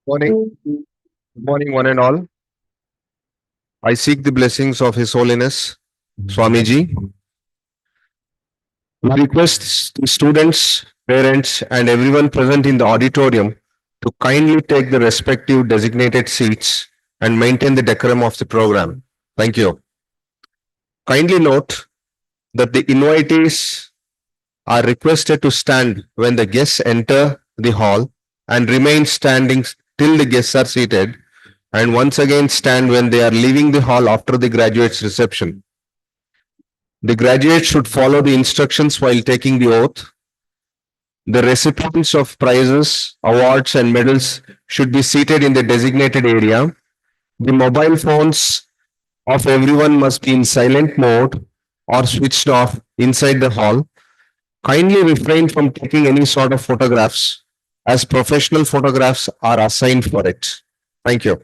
Morning. Good morning, one and all. I seek the blessings of His Holiness, Swamiji. We request the students, parents, and everyone present in the auditorium to kindly take the respective designated seats and maintain the decorum of the program. Thank you. Kindly note that the invitees are requested to stand when the guests enter the hall and remain standing till the guests are seated, and once again stand when they are leaving the hall after the graduates' reception. The graduates should follow the instructions while taking the oath. The recipients of prizes, awards, and medals should be seated in the designated area. The mobile phones of everyone must be in silent mode or switched off inside the hall. Kindly refrain from taking any sort of photographs, as professional photographs are assigned for it. Thank you.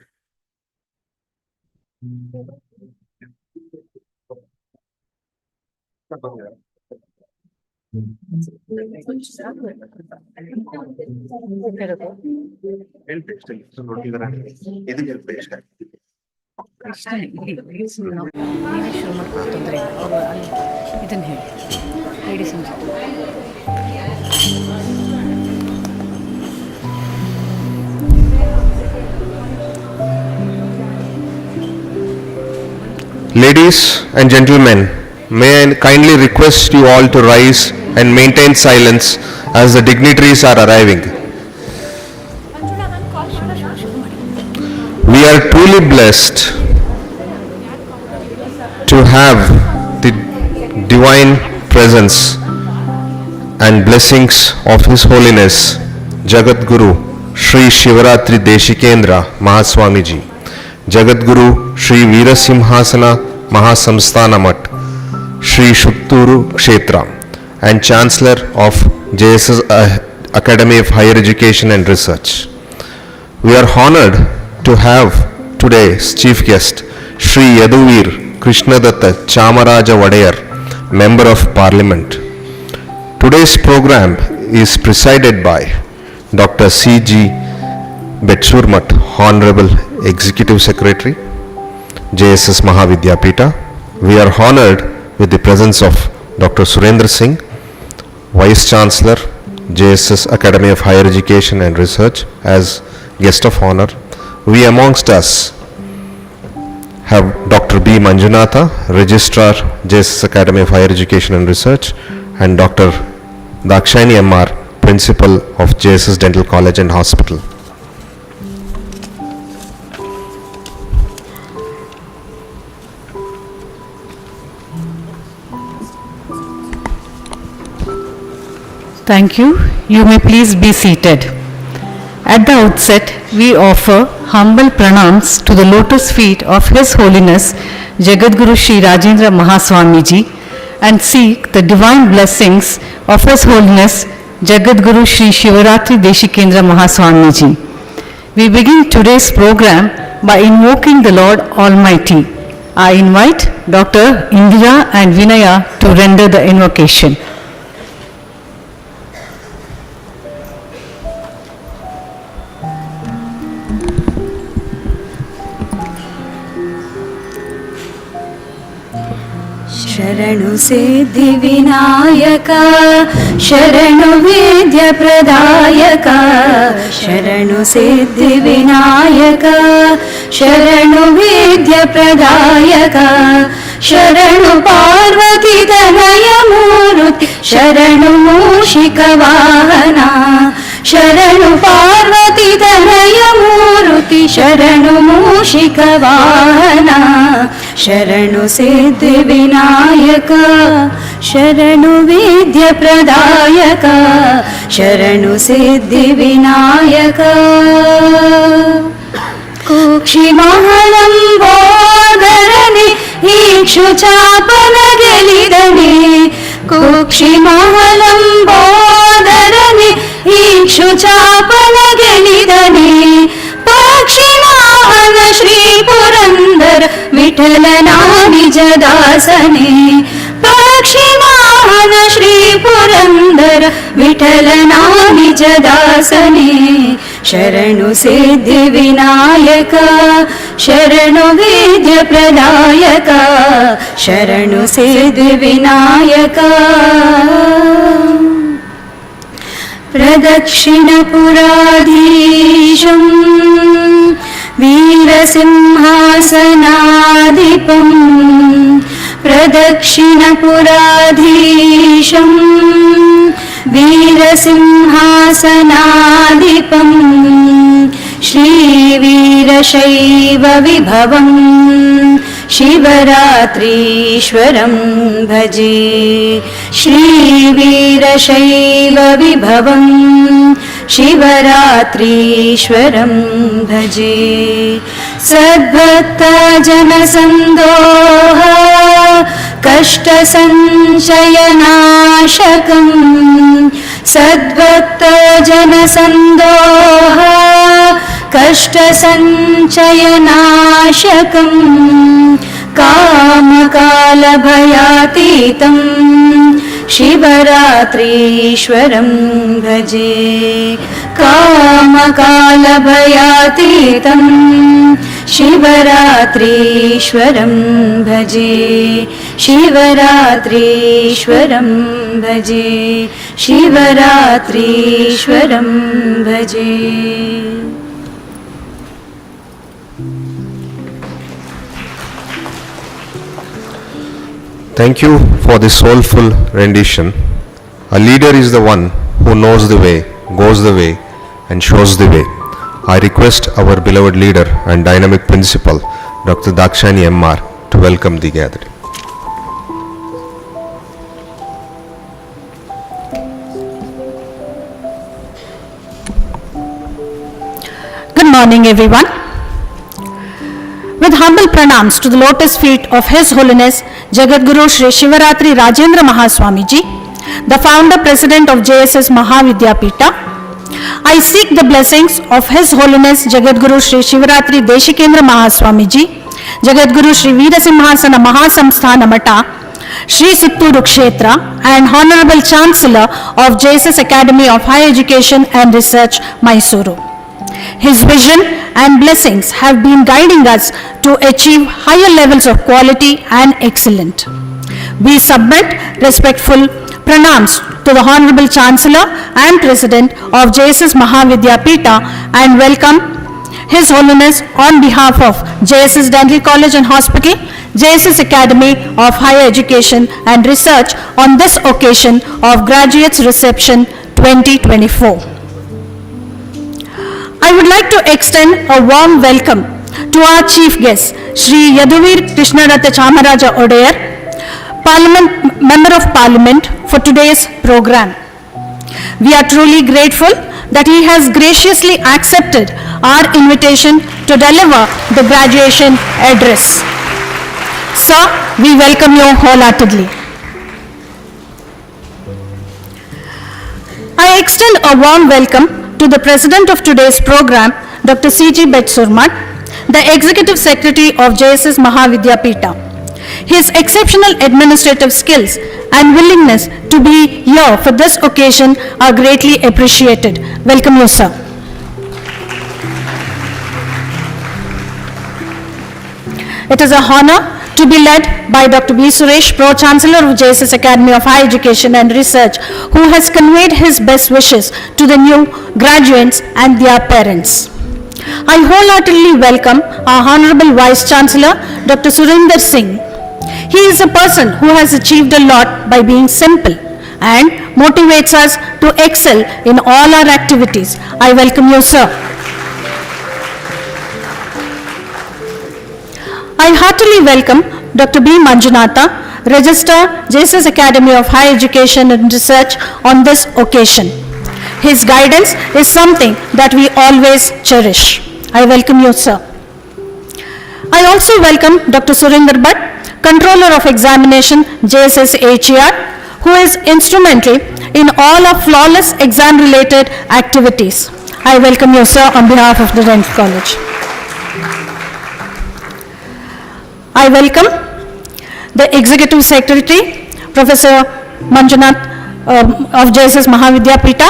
ಇದನ್ನು ಹೇಳಿ ladies Ladies and gentlemen, may I kindly request you all to rise and maintain silence as the dignitaries are arriving. We are truly blessed to have the divine presence and blessings of His Holiness Jagat Guru Sri Shivaratri Deshikendra Mahaswamiji, Jagat Guru Sri Veerasimhasana Mahasamsthana Mat, Sri Shutturu Kshetra, and Chancellor of JSS Academy of Higher Education and Research. We are honored to have today's chief guest Sri Yaduvir Krishnadatta Chamaraja Vadayar, Member of Parliament. Today's program is presided by Dr. C.G. Betsurmat, Honorable Executive Secretary, JSS Mahavidyapita. We are honored with the presence of Dr. Surendra Singh, Vice Chancellor, JSS Academy of Higher Education and Research, as guest of honor. We amongst us have Dr. B. Manjunatha, Registrar, JSS Academy of Higher Education and Research, and Dr. Dakshayani M.R., Principal of JSS Dental College and Hospital. Thank you. You may please be seated. At the outset, we offer humble pranams to the lotus feet of His Holiness Jagadguru Sri Rajendra Mahaswamiji and seek the divine blessings of His Holiness Jagadguru Sri Shivaratri Deshikendra Mahaswamiji. We begin today's program by invoking the Lord Almighty. I invite Dr. Indira and Vinaya to render the invocation. ಶರಣು ಸಿದ್ಧಿ ವಿನಾಯಕ ಶರಣು ವೇದ್ಯ ಪ್ರದಾಯಕ ಶರಣು ಸಿದ್ಧಿ ವಿನಾಯಕ ಶರಣು ವೇದ್ಯ ಪ್ರದಾಯಕ ಶರಣು ಪಾರ್ವತಿ ತನಯ ಮೂರುತಿ ಶರಣು ಮೂಷಿಕ ವಾಹನ ಶರಣು ಪಾರ್ವತಿ ತನಯ ಮೂರುತಿ ಶರಣು ಮೂಷಿಕ ವಾಹನ ಶರಣು ಸಿದ್ಧಿ ವಿನಾಯಕ ಶರಣು ವಿದ್ಯ ಪ್ರದಾಯಕ शरणु सिद्धिविनायक कुक्षिमहलम्बोदरने इक्षुचापलगलिदने कुक्षिमहलम्बोदरने इक्षुचापलगलिदने पक्षिवाहन श्री पुरंदर विठ्ठलना निजदासने पक्षिवाहन श्री पुरंदर विठ्ठलना निजदासने शरणु सिद्धिविनायक शरणु विद्याप्रदायक शरणु सिद्धिविनायक प्रदक्षिणपुराधीशम् वीरसिंहासनाधिपम् प्रदक्षिणपुराधीशम् वीरसिंहासनाधिपम् श्रीवीरशैवविभवम् शिवरात्रीश्वरं भजे श्रीवीरशैवविभवम् शिवरात्रीश्वरं भजे सद्भक्तजनसन्दोह कष्टसञ्चयनाशकम् सद्भक्तजनसन्दोह कष्टसञ्चयनाशकम् कामकालभयातीतं शिवरात्रीश्वरं भजे कामकालभयातीतं शिवरात्रीश्वरं भजे शिवरात्रीश्वरं भजे शिवरात्रीश्वरं भजे Thank you for this soulful rendition. A leader is the one who knows the way, goes the way, and shows the way. I request our beloved leader and dynamic principal, Dr. Dakshani M.R., to welcome the gathering. Good morning, everyone. With humble pranams to the lotus feet of His Holiness Jagadguru Shri Shivaratri Rajendra Mahaswamiji, the founder president of JSS Mahavidyapita, I seek the blessings of His Holiness Jagadguru Shri Shivaratri Deshikendra Mahaswamiji, Jagadguru Shri Veerasimhasana Mahasamsthana Mata, Shri Sutturu Kshetra, and Honorable Chancellor of JSS Academy of Higher Education and Research, Mysuru. His vision and blessings have been guiding us to achieve higher levels of quality and excellence. We submit respectful pranams to the Honorable Chancellor and President of JSS Mahavidyapita and welcome His Holiness on behalf of JSS Dental College and Hospital, JSS Academy of Higher Education and Research on this occasion of Graduates Reception 2024. I would like to extend a warm welcome to our chief guest, Shri Yaduvir Krishnaratha Chamaraja Odair, Member of Parliament for today's program. We are truly grateful that he has graciously accepted our invitation to deliver the graduation address. Sir, we welcome you wholeheartedly. I extend a warm welcome to the president of today's program, Dr. C.G. Betsurmat, the executive secretary of JSS Mahavidyapita. His exceptional administrative skills and willingness to be here for this occasion are greatly appreciated. Welcome you, sir. It is a honor to be led by Dr. B. Suresh, Pro-Chancellor of JSS Academy of Higher Education and Research, who has conveyed his best wishes to the new graduates and their parents. I wholeheartedly welcome our Honorable Vice Chancellor, Dr. Surinder Singh. He is a person who has achieved a lot by being simple and motivates us to excel in all our activities. I welcome you, sir. I heartily welcome Dr. B. Manjunatha, Registrar, JSS Academy of Higher Education and Research on this occasion. his guidance is something that we always cherish. I welcome you, sir. I also welcome Dr. Surinder Bhatt, Controller of Examination, JSS HER, who is instrumental in all our flawless exam-related activities. I welcome you, sir, on behalf of the Dental College. I welcome the Executive Secretary, Professor Manjunath of JSS Mahavidyapita,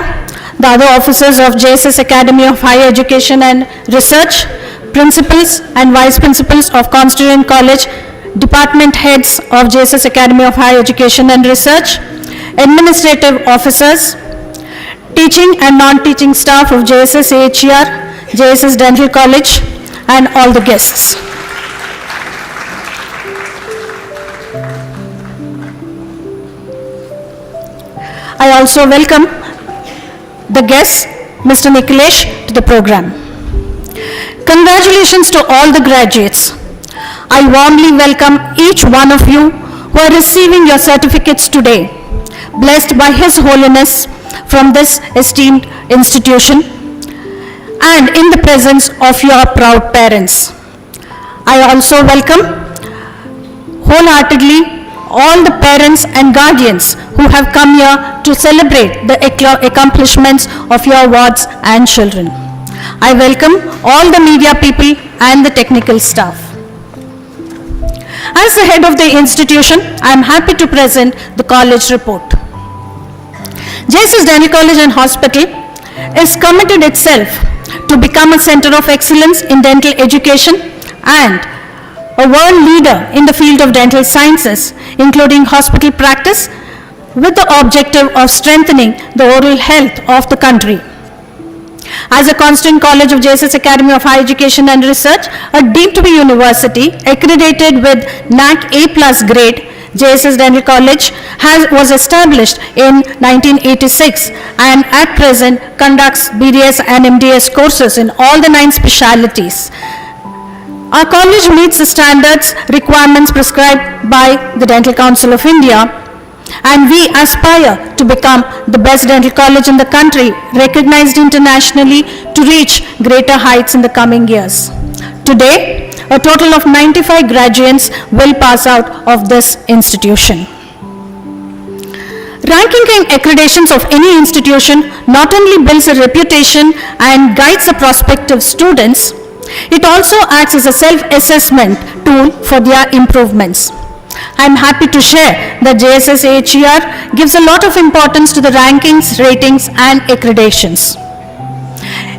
the other officers of JSS Academy of Higher Education and Research, principals and vice principals of Constituent College, department heads of JSS Academy of Higher Education and Research, administrative officers, teaching and non-teaching staff of JSS AHER, JSS Dental College, and all the guests. I also welcome the guest, Mr. Nikhilesh, to the program. Congratulations to all the graduates. I warmly welcome each one of you who are receiving your certificates today, blessed by His Holiness from this esteemed institution and in the presence of your proud parents. I also welcome wholeheartedly all the parents and guardians who have come here to celebrate the accomplishments of your wards and children. I welcome all the media people and the technical staff. As the head of the institution, I am happy to present the college report. JSS Dental College and Hospital is committed itself to become a center of excellence in dental education and a world leader in the field of dental sciences, including hospital practice, with the objective of strengthening the oral health of the country. As a constant college of JSS Academy of Higher Education and Research, a deemed to be university accredited with NAC A+ grade, JSS Dental College was established in 1986 and at present conducts BDS and MDS courses in all the 9 specialities. Our college meets the standards requirements prescribed by the Dental Council of India, and we aspire to become the best dental college in the country, recognized internationally, to reach greater heights in the coming years. Today, a total of 95 graduates will pass out of this institution. Ranking and accreditations of any institution not only builds a reputation and guides the prospective students, it also acts as a self-assessment tool for their improvements. I am happy to share that JSS AHER gives a lot of importance to the rankings, ratings, and accreditations.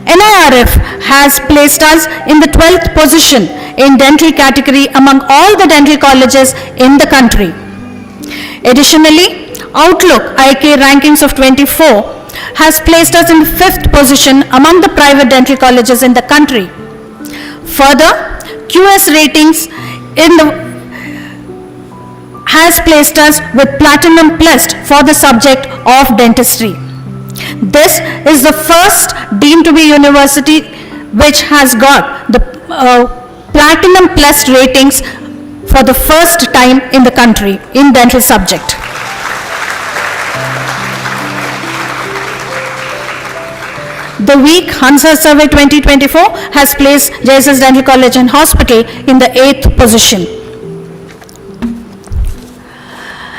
NIRF has placed us in the 12th position in dental category among all the dental colleges in the country. Additionally, Outlook IK rankings of 24 has placed us in the 5th position among the private dental colleges in the country. Further, QS ratings has placed us with Platinum Plus for the subject of dentistry. This is the first deemed to be university which has got the Platinum Plus ratings for the first time in the country in dental subject. The week Hansa Survey 2024 has placed JSS Dental College and Hospital in the 8th position.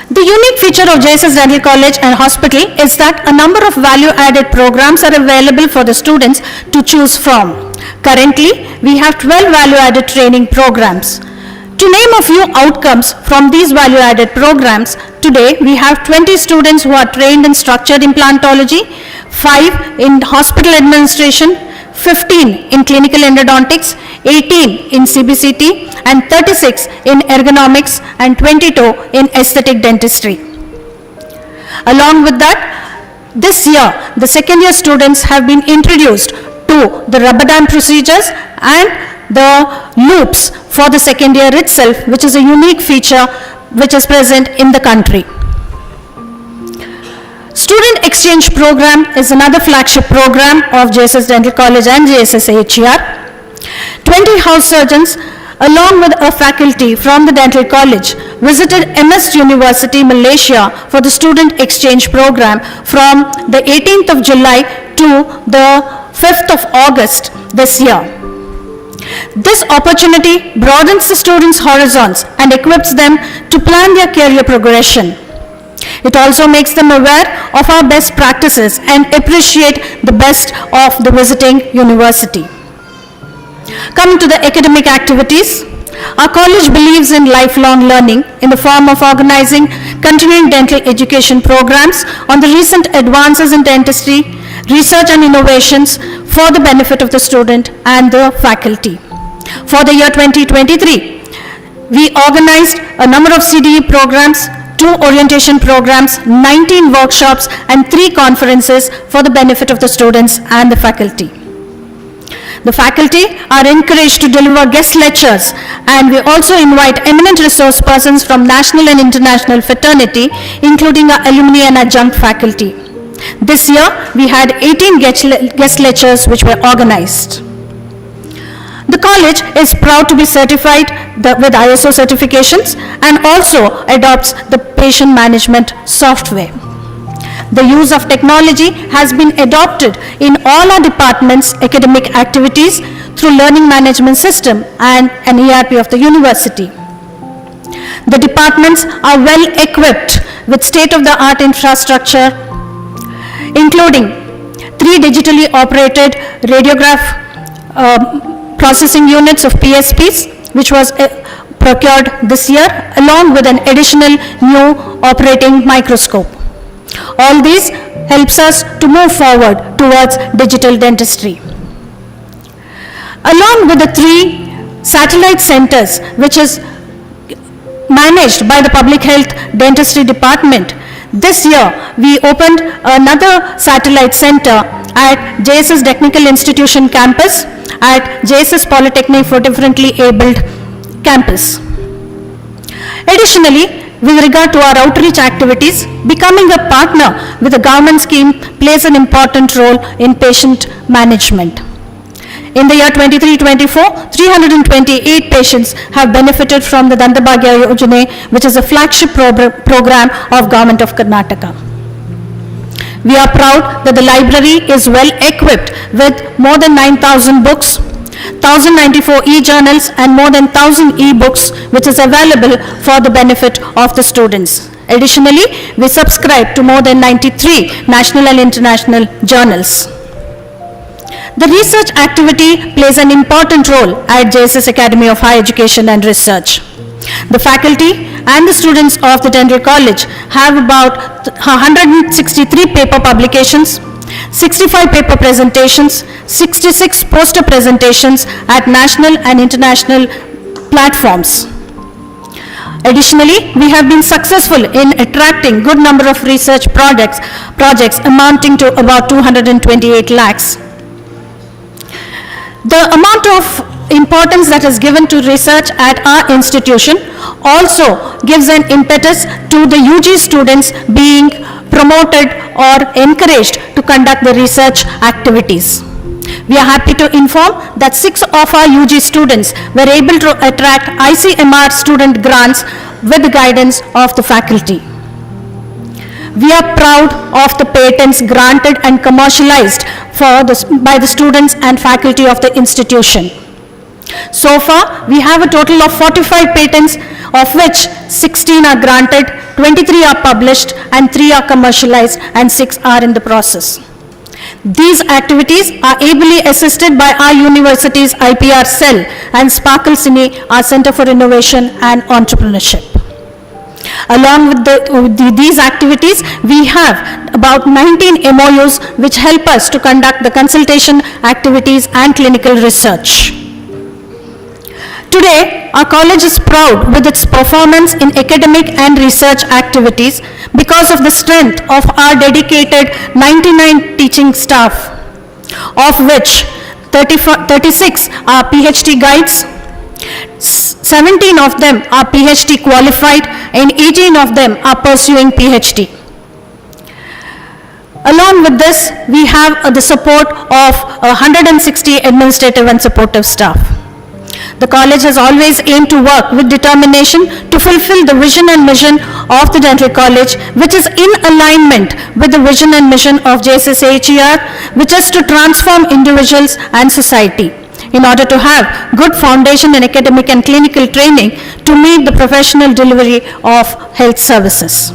The unique feature of JSS Dental College and Hospital is that a number of value-added programs are available for the students to choose from. Currently, we have 12 value-added training programs. To name a few outcomes from these value-added programs, today we have 20 students who are trained in structured implantology, 5 in hospital administration, 15 in clinical endodontics, 18 in CBCT, and 36 in ergonomics, and 22 in aesthetic dentistry. Along with that, this year, the second year students have been introduced to the rubber dam procedures and the loops for the second year itself, which is a unique feature which is present in the country. Student Exchange Program is another flagship program of JSS Dental College and JSS AHER. 20 house surgeons along with a faculty from the Dental College visited MS University, Malaysia for the Student Exchange Program from the 18th of July to the 5th of August this year. This opportunity broadens the students' horizons and equips them to plan their career progression. It also makes them aware of our best practices and appreciate the best of the visiting university. Coming to the academic activities, our college believes in lifelong learning in the form of organizing continuing dental education programs on the recent advances in dentistry, research and innovations for the benefit of the student and the faculty. For the year 2023, we organized a number of CDE programs, 2 orientation programs, 19 workshops and 3 conferences for the benefit of the students and the faculty. The faculty are encouraged to deliver guest lectures, and we also invite eminent resource persons from national and international fraternity, including our alumni and adjunct faculty. This year, we had 18 guest lectures which were organized. The college is proud to be certified with ISO certifications and also adopts the patient management software. The use of technology has been adopted in all our departments' academic activities through learning management system and an ERP of the university. The departments are well equipped with state-of-the-art infrastructure, including 3 digitally operated radiograph processing units of PSPs, which was procured this year, along with an additional new operating microscope. All these helps us to move forward towards digital dentistry. Along with the 3 satellite centers, which is managed by the Public Health Dentistry Department, this year we opened another satellite center at JSS Technical Institution campus, at JSS Polytechnic for Differently Abled campus. Additionally, with regard to our outreach activities, becoming a partner with a government scheme plays an important role in patient management. In the year 23-24, 328 patients have benefited from the Dandabhagya Yojana, which is a flagship program of Government of Karnataka. We are proud that the library is well equipped with more than 9,000 books, 1,094 e-journals and more than 1,000 e-books, which is available for the benefit of the students. Additionally, we subscribe to more than 93 national and international journals. The research activity plays an important role at JSS Academy of Higher Education and Research. The faculty and the students of the Dental College have about 163 paper publications, 65 paper presentations, 66 poster presentations at national and international platforms. Additionally, we have been successful in attracting good number of research projects amounting to about 228 lakhs. The amount of importance that is given to research at our institution also gives an impetus to the UG students being promoted or encouraged to conduct the research activities. We are happy to inform that 6 of our UG students were able to attract ICMR student grants with the guidance of the faculty. We are proud of the patents granted and commercialized by the students and faculty of the institution. So far, we have a total of 45 patents, of which 16 are granted, 23 are published, and 3 are commercialized, and 6 are in the process. These activities are ably assisted by our university's IPR cell and Sparkle Cine, our Center for Innovation and Entrepreneurship. Along with these activities, we have about 19 MOUs which help us to conduct the consultation activities and clinical research. Today, our college is proud with its performance in academic and research activities because of the strength of our dedicated 99 teaching staff, of which 36 are PhD guides, 17 of them are PhD qualified, and 18 of them are pursuing PhD. Along with this, we have the support of 160 administrative and supportive staff. The college has always aimed to work with determination to fulfill the vision and mission of the Dental College, which is in alignment with the vision and mission of JSSHER, which is to transform individuals and society in order to have good foundation in academic and clinical training to meet the professional delivery of health services.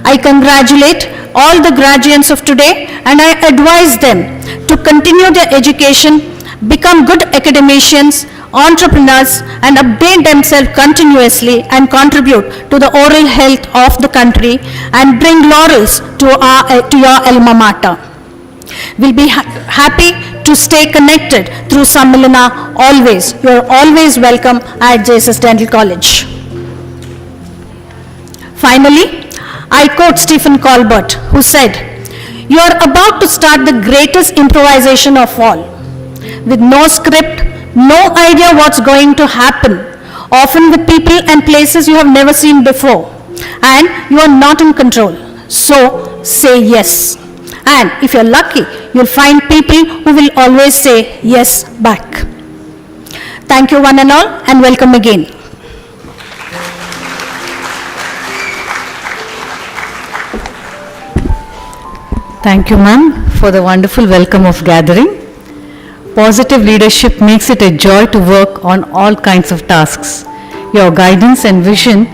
I congratulate all the graduates of today and I advise them to continue their education, become good academicians, entrepreneurs and update themselves continuously and contribute to the oral health of the country and bring laurels to your alma mater. We'll be happy to stay connected through Sammalana always. You're always welcome at JSS Dental College. Finally, I quote Stephen Colbert, who said, "You are about to start the greatest improvisation of all. With no script, no idea what's going to happen, often with people and places you have never seen before, and you are not in control. So, say yes. And if you're lucky, you'll find people who will always say yes back." Thank you one and all, and welcome again. Thank you, ma'am, for the wonderful welcome of gathering. Positive leadership makes it a joy to work on all kinds of tasks. Your guidance and vision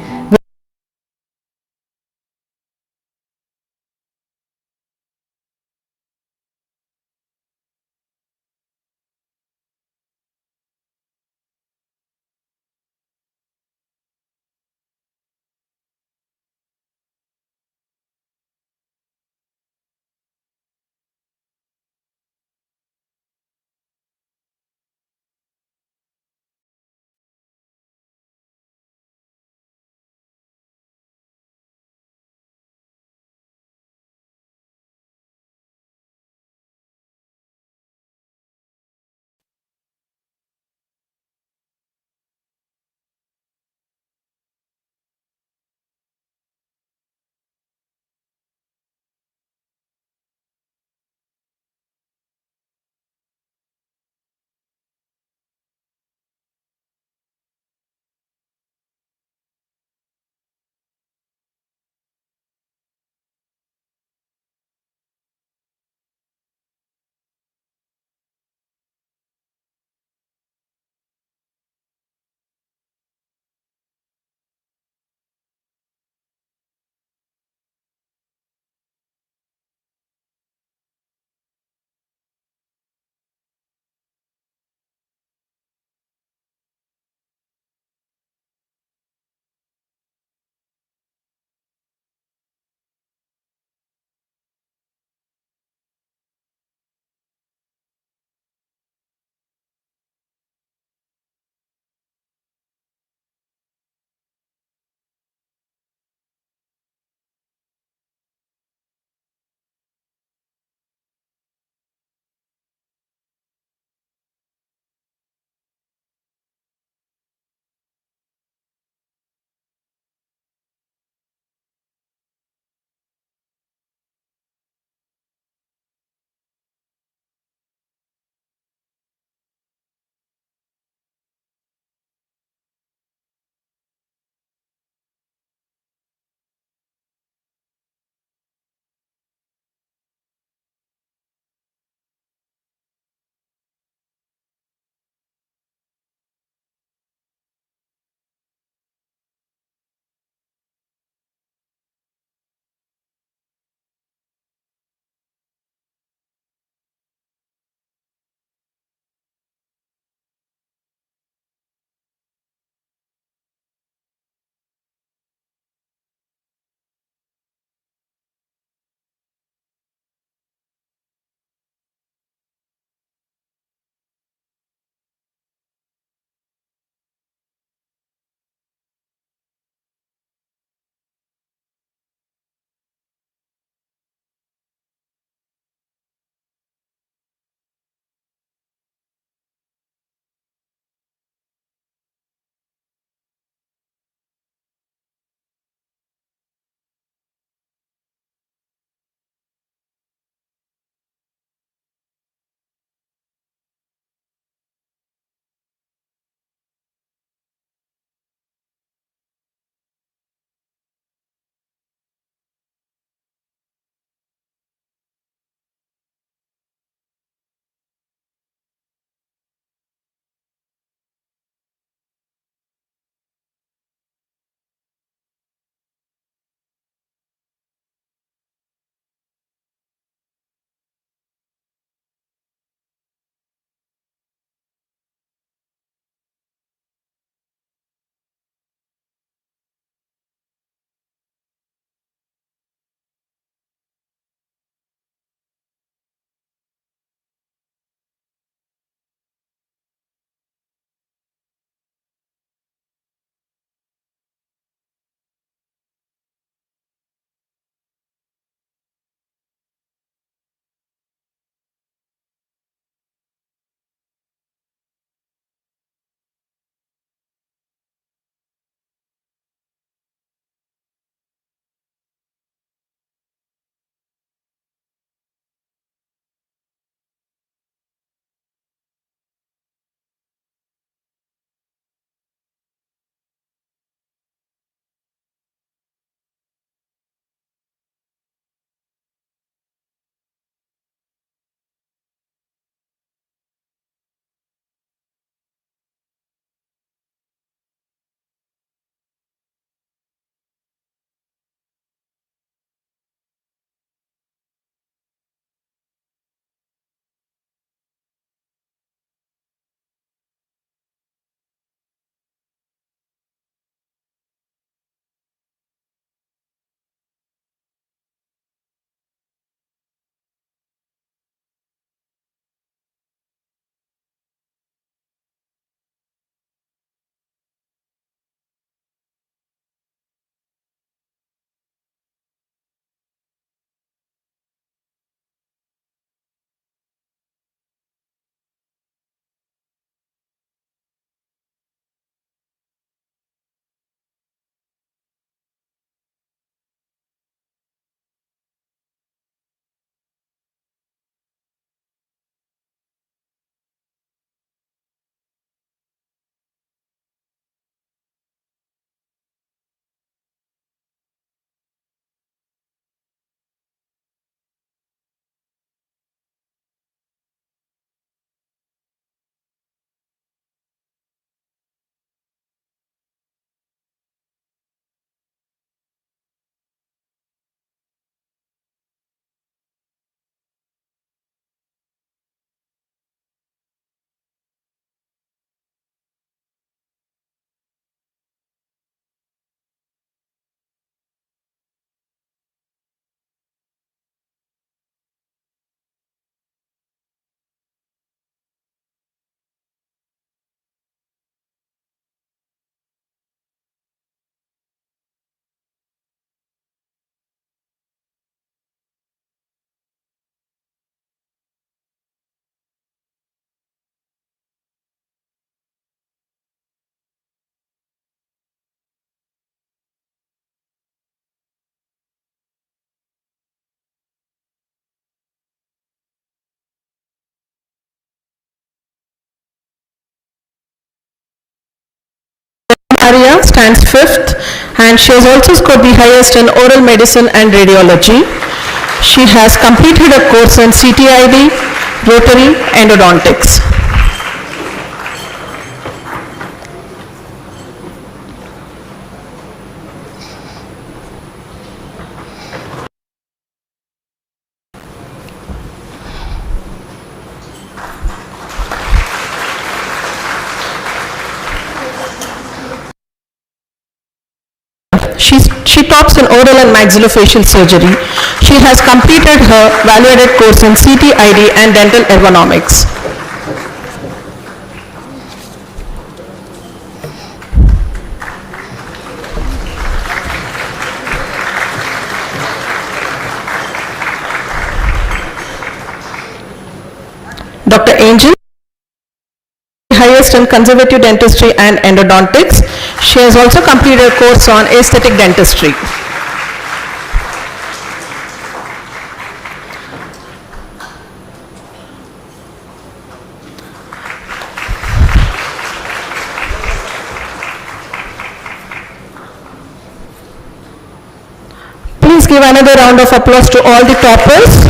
stands 5th, and she has also scored the highest in oral medicine and radiology. She has completed a course in CTID, rotary endodontics. She tops in oral and maxillofacial surgery. She has completed her value-added course in CTID and dental ergonomics. Dr. Angel, highest in conservative dentistry and endodontics. She has also completed a course on aesthetic dentistry. Please give another round of applause to all the toppers.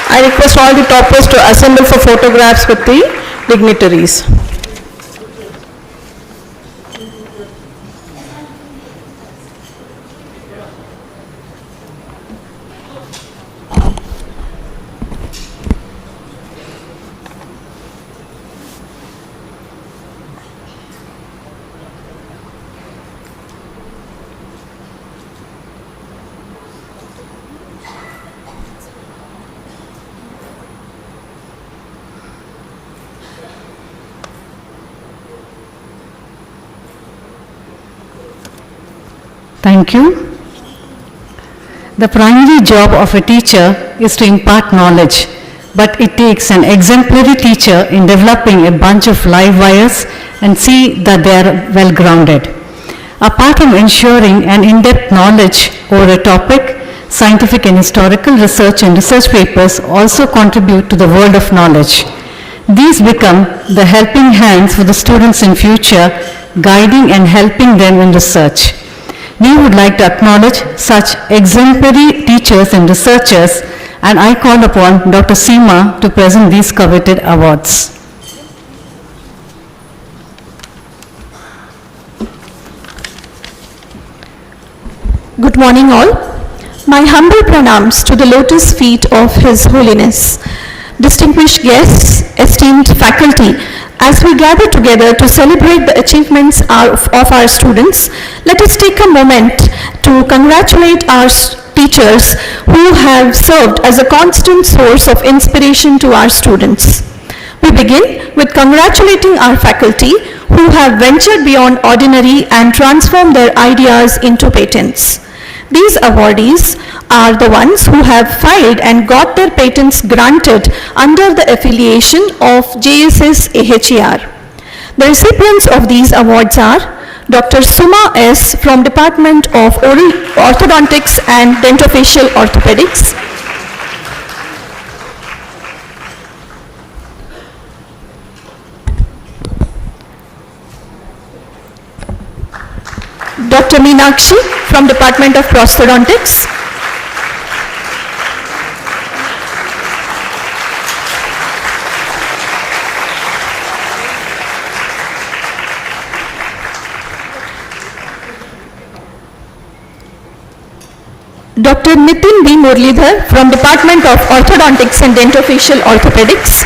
I request all the toppers to assemble for photographs with the dignitaries. Thank you. The primary job of a teacher is to impart knowledge, but it takes an exemplary teacher in developing a bunch of live wires and see that they are well grounded. Apart from ensuring an in-depth knowledge over a topic, scientific and historical research and research papers also contribute to the world of knowledge. These become the helping hands for the students in future, guiding and helping them in research. We would like to acknowledge such exemplary teachers and researchers, and I call upon Dr. Seema to present these coveted awards. Good morning all. My humble pranams to the lotus feet of His Holiness. Distinguished guests, esteemed faculty, as we gather together to celebrate the achievements of our students, let us take a moment to congratulate our teachers who have served as a constant source of inspiration to our students. We begin with congratulating our faculty who have ventured beyond ordinary and transformed their ideas into patents. These awardees are the ones who have filed and got their patents granted under the affiliation of JSS AHER. The recipients of these awards are Dr. Suma S. from Department of Oral Orthodontics and Dentofacial Orthopedics, Dr. Meenakshi from Department of Prosthodontics, Dr. Nitin B. Murlidhar from Department of Orthodontics and Dentofacial Orthopedics,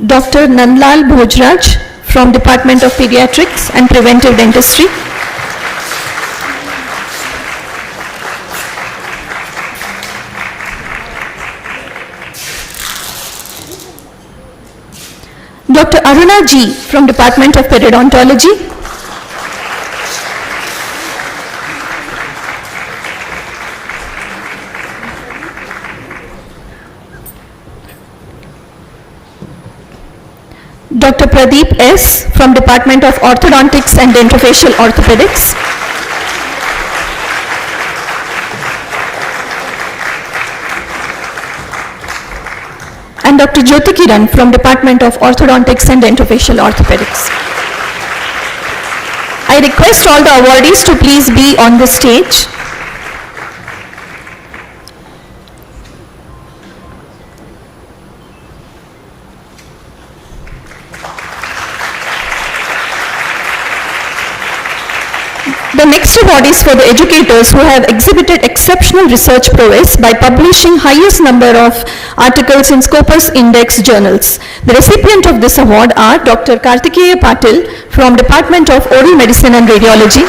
Dr. Nandlal Bhojraj from Department of Pediatrics and Preventive Dentistry, Dr. Aruna G. from Department of Periodontology, Dr. Pradeep S. from Department of Orthodontics and Dentofacial Orthopedics, Dr. Jyoti Kiran from Department of Orthodontics and Dentofacial Orthopedics. I request all the awardees to please be on the stage. The next award is for the educators who have exhibited exceptional research prowess by publishing highest number of articles in Scopus Index journals. The recipient of this award are Dr. Kartikeya Patil from Department of Oral Medicine and Radiology,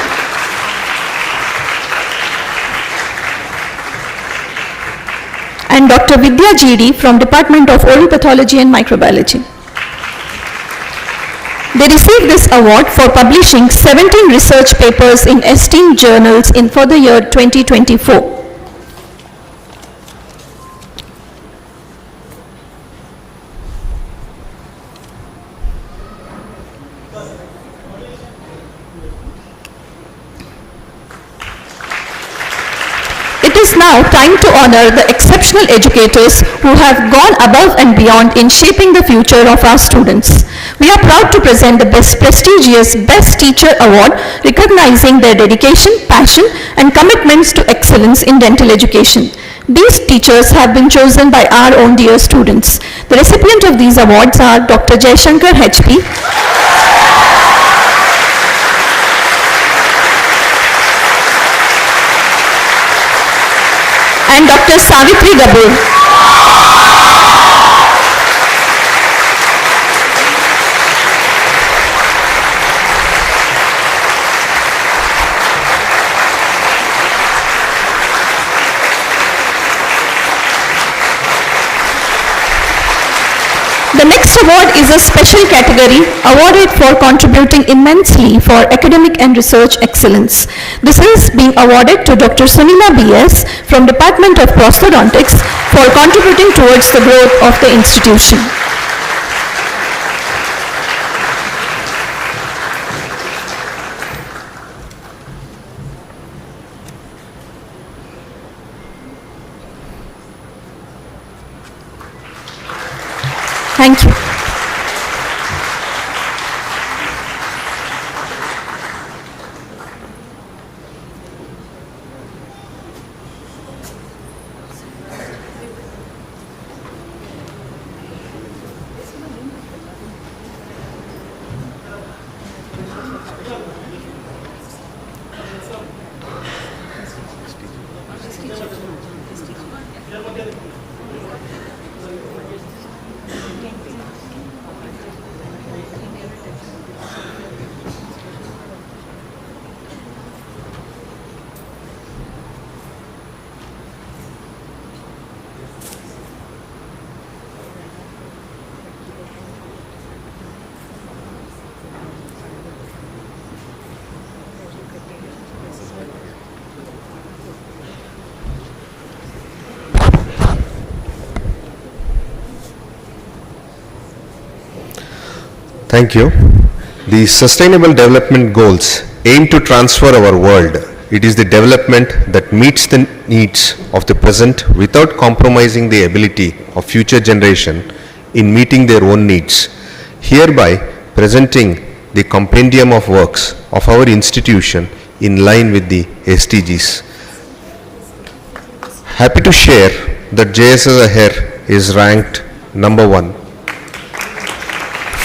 and Dr. Vidya GD from Department of Oral Pathology and Microbiology. They received this award for publishing 17 research papers in esteemed journals for the year 2024. It is now time to honor the exceptional educators who have gone above and beyond in shaping the future of our students. We are proud to present the prestigious Best Teacher Award, recognizing their dedication, passion, and commitments to excellence in dental education. These teachers have been chosen by our own dear students. The recipient of these awards are Dr. Jaishankar HP, and Dr. Savitri Gabur. The next award is a special category awarded for contributing immensely for academic and research excellence. This is being awarded to Dr. Sunila BS from Department of Prosthodontics for contributing towards the growth of the institution. Thank you. Thank you. The Sustainable Development Goals aim to transfer our world. It is the development that meets the needs of the present without compromising the ability of future generation in meeting their own needs. Hereby presenting the compendium of works of our institution in line with the SDGs. Happy to share that JSS Aher is ranked number 1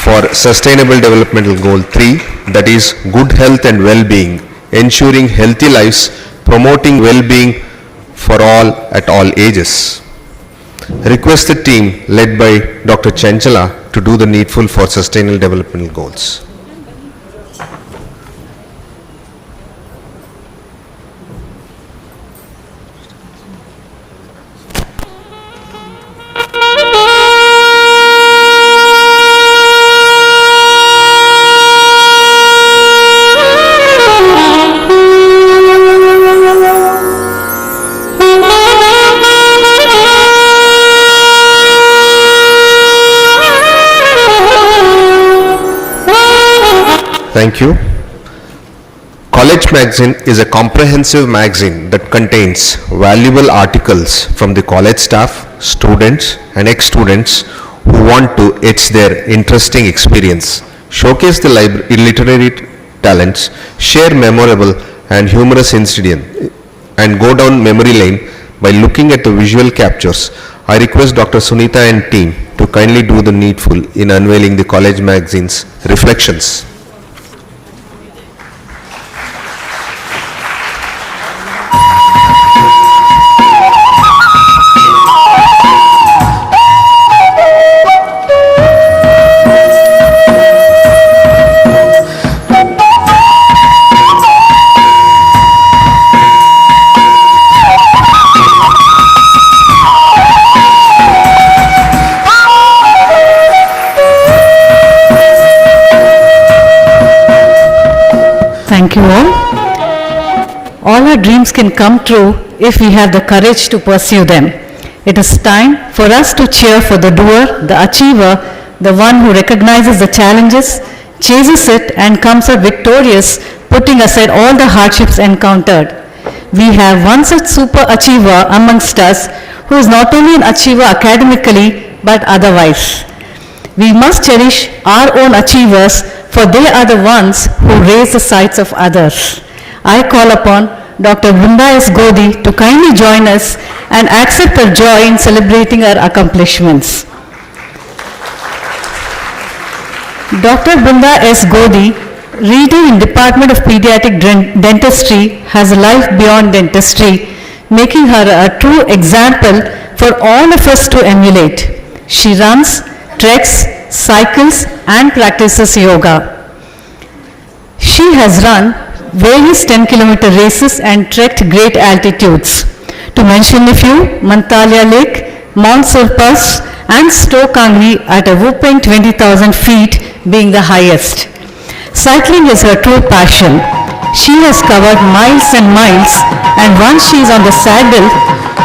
for Sustainable Developmental Goal 3, that is good health and well-being, ensuring healthy lives, promoting well-being for all at all ages. Request the team led by Dr. Chanchala to do the needful for Sustainable Developmental Goals. Thank you. College Magazine is a comprehensive magazine that contains valuable articles from the college staff, students and ex-students who want to etch their interesting experience, showcase the literary talents, share memorable and humorous incident, and go down memory lane by looking at the visual captures, I request Dr. Sunita and team to kindly do the needful in unveiling the college magazine's reflections. Thank you all. All our dreams can come true if we have the courage to pursue them. It is time for us to cheer for the doer, the achiever, the one who recognizes the challenges, chases it and comes out victorious, putting aside all the hardships encountered. We have one such super achiever amongst us who is not only an achiever academically but otherwise. We must cherish our own achievers, for they are the ones who raise the sights of others. I call upon Dr. Brinda S. Godi to kindly join us and accept our joy in celebrating our accomplishments. Dr. Brinda S. Godi, reading in Department of Pediatric Dentistry, has a life beyond dentistry, making her a true example for all of us to emulate. She runs, treks, cycles and practices yoga. She has run various 10-kilometer races and trekked great altitudes. To mention a few, Mantalia Lake, Mount Surpas and Stoke Angli at a whopping 20,000 feet being the highest. Cycling is her true passion. She has covered miles and miles, and once she is on the saddle,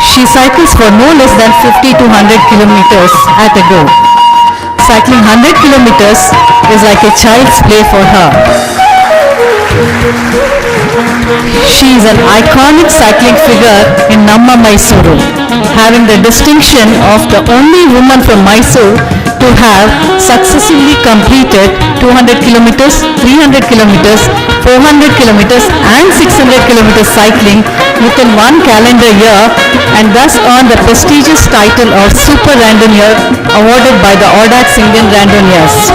she cycles for no less than 50 to 100 kilometers at a go. Cycling 100 kilometers is like a child's play for her. She is an iconic cycling figure in Namma Mysuru, having the distinction of the only woman from Mysore to have successively completed 200 kilometers, 300 kilometers, 400 kilometers and 600 kilometers cycling within one calendar year, and thus earned the prestigious title of Super Randonnier awarded by the Audax Indian Randonniers.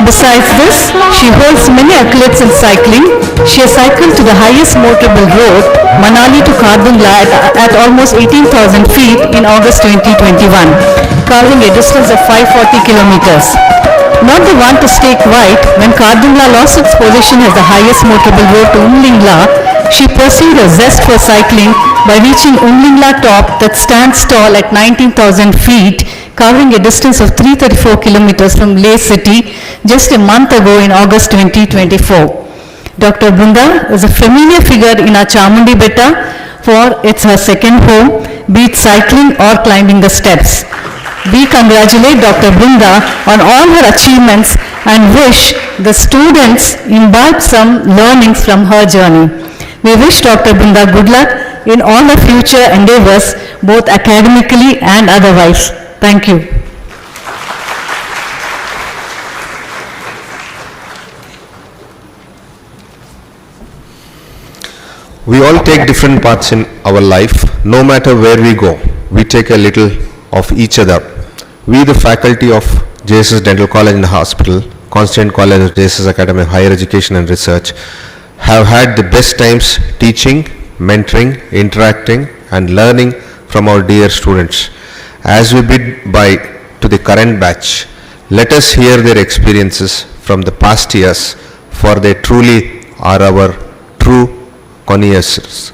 Besides this, she holds many accolades in cycling. She has cycled to the highest motorable road, Manali to Kardungla at almost 18,000 feet in August 2021, covering a distance of 540 kilometers. Not the one to stay quiet, when Kardungla lost its position as the highest motorable road to Umlingla, she pursued a zest for cycling by reaching Umlingla top that stands tall at 19,000 feet, covering a distance of 334 kilometers from Leh city just a month ago in August 2024. Dr. Brinda is a familiar figure in our Chamundi Betta, for it's her second home, be it cycling or climbing the steps. We congratulate Dr. Brinda on all her achievements and wish the students imbibe some learnings from her journey. We wish Dr. Brinda good luck in all her future endeavors, both academically and otherwise. Thank you. We all take different paths in our life. No matter where we go, we take a little of each other. We, the faculty of JSS Dental College and Hospital, Constant College of JSS Academy of Higher Education and Research, have had the best times teaching, mentoring, interacting and learning from our dear students. As we bid bye to the current batch, let us hear their experiences from the past years, for they truly are our true connoisseurs.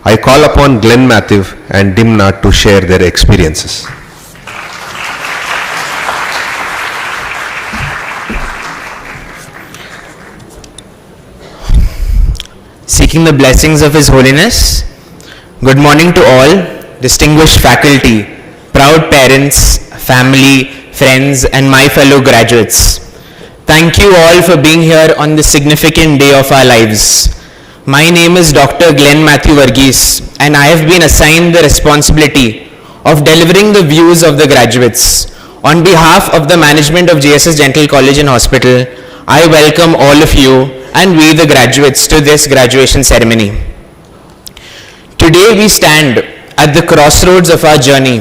I call upon Glenn Matthew and Dimna to share their experiences. Seeking the blessings of His Holiness. Good morning to all, distinguished faculty, proud parents, family, friends, and my fellow graduates. Thank you all for being here on this significant day of our lives. My name is Dr. Glenn Matthew Varghese, and I have been assigned the responsibility of delivering the views of the graduates On behalf of the management of JSS Dental College and Hospital, I welcome all of you and we the graduates to this graduation ceremony. Today we stand at the crossroads of our journey,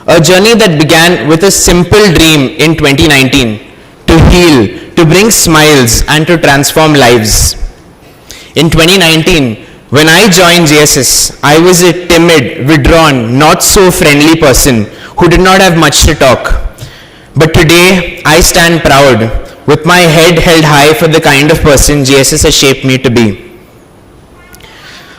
a journey that began with a simple dream in 2019 to heal, to bring smiles and to transform lives. In 2019, when I joined JSS, I was a timid, withdrawn, not so friendly person who did not have much to talk. But today, I stand proud, with my head held high for the kind of person JSS has shaped me to be.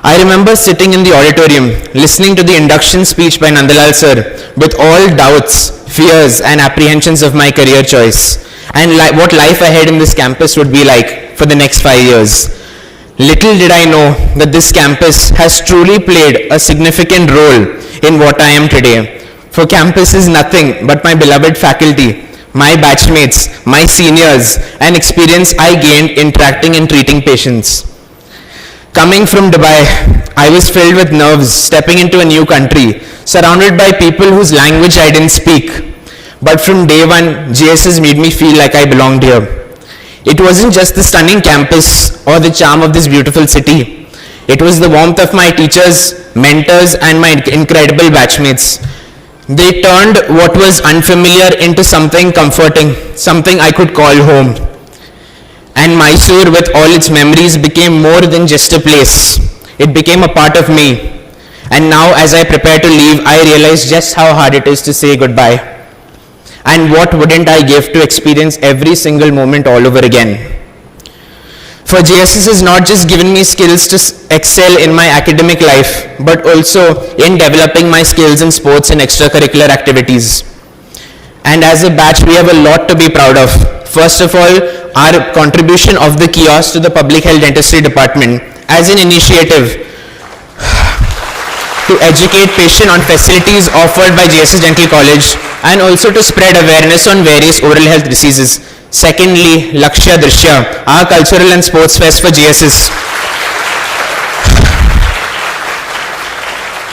I remember sitting in the auditorium, listening to the induction speech by Nandalal sir, with all doubts, fears and apprehensions of my career choice, and what life ahead in this campus would be like for the next 5 years. Little did I know that this campus has truly played a significant role in what I am today. For campus is nothing but my beloved faculty, my batchmates, my seniors, and experience I gained interacting and treating patients. Coming from Dubai, I was filled with nerves stepping into a new country, surrounded by people whose language I didn't speak. But from day one, JSS made me feel like I belonged here. It wasn't just the stunning campus or the charm of this beautiful city. It was the warmth of my teachers, mentors, and my incredible batchmates. They turned what was unfamiliar into something comforting, something I could call home. And Mysore, with all its memories, became more than just a place. It became a part of me. And now, as I prepare to leave, I realize just how hard it is to say goodbye. And what wouldn't I give to experience every single moment all over again. For JSS has not just given me skills to excel in my academic life, but also in developing my skills in sports and extracurricular activities. And as a batch, we have a lot to be proud of. First of all, our contribution of the kiosk to the Public Health Dentistry Department as an initiative to educate patients on facilities offered by JSS Dental College and also to spread awareness on various oral health diseases. Secondly, Lakshya Drishya, our cultural and sports fest for JSS.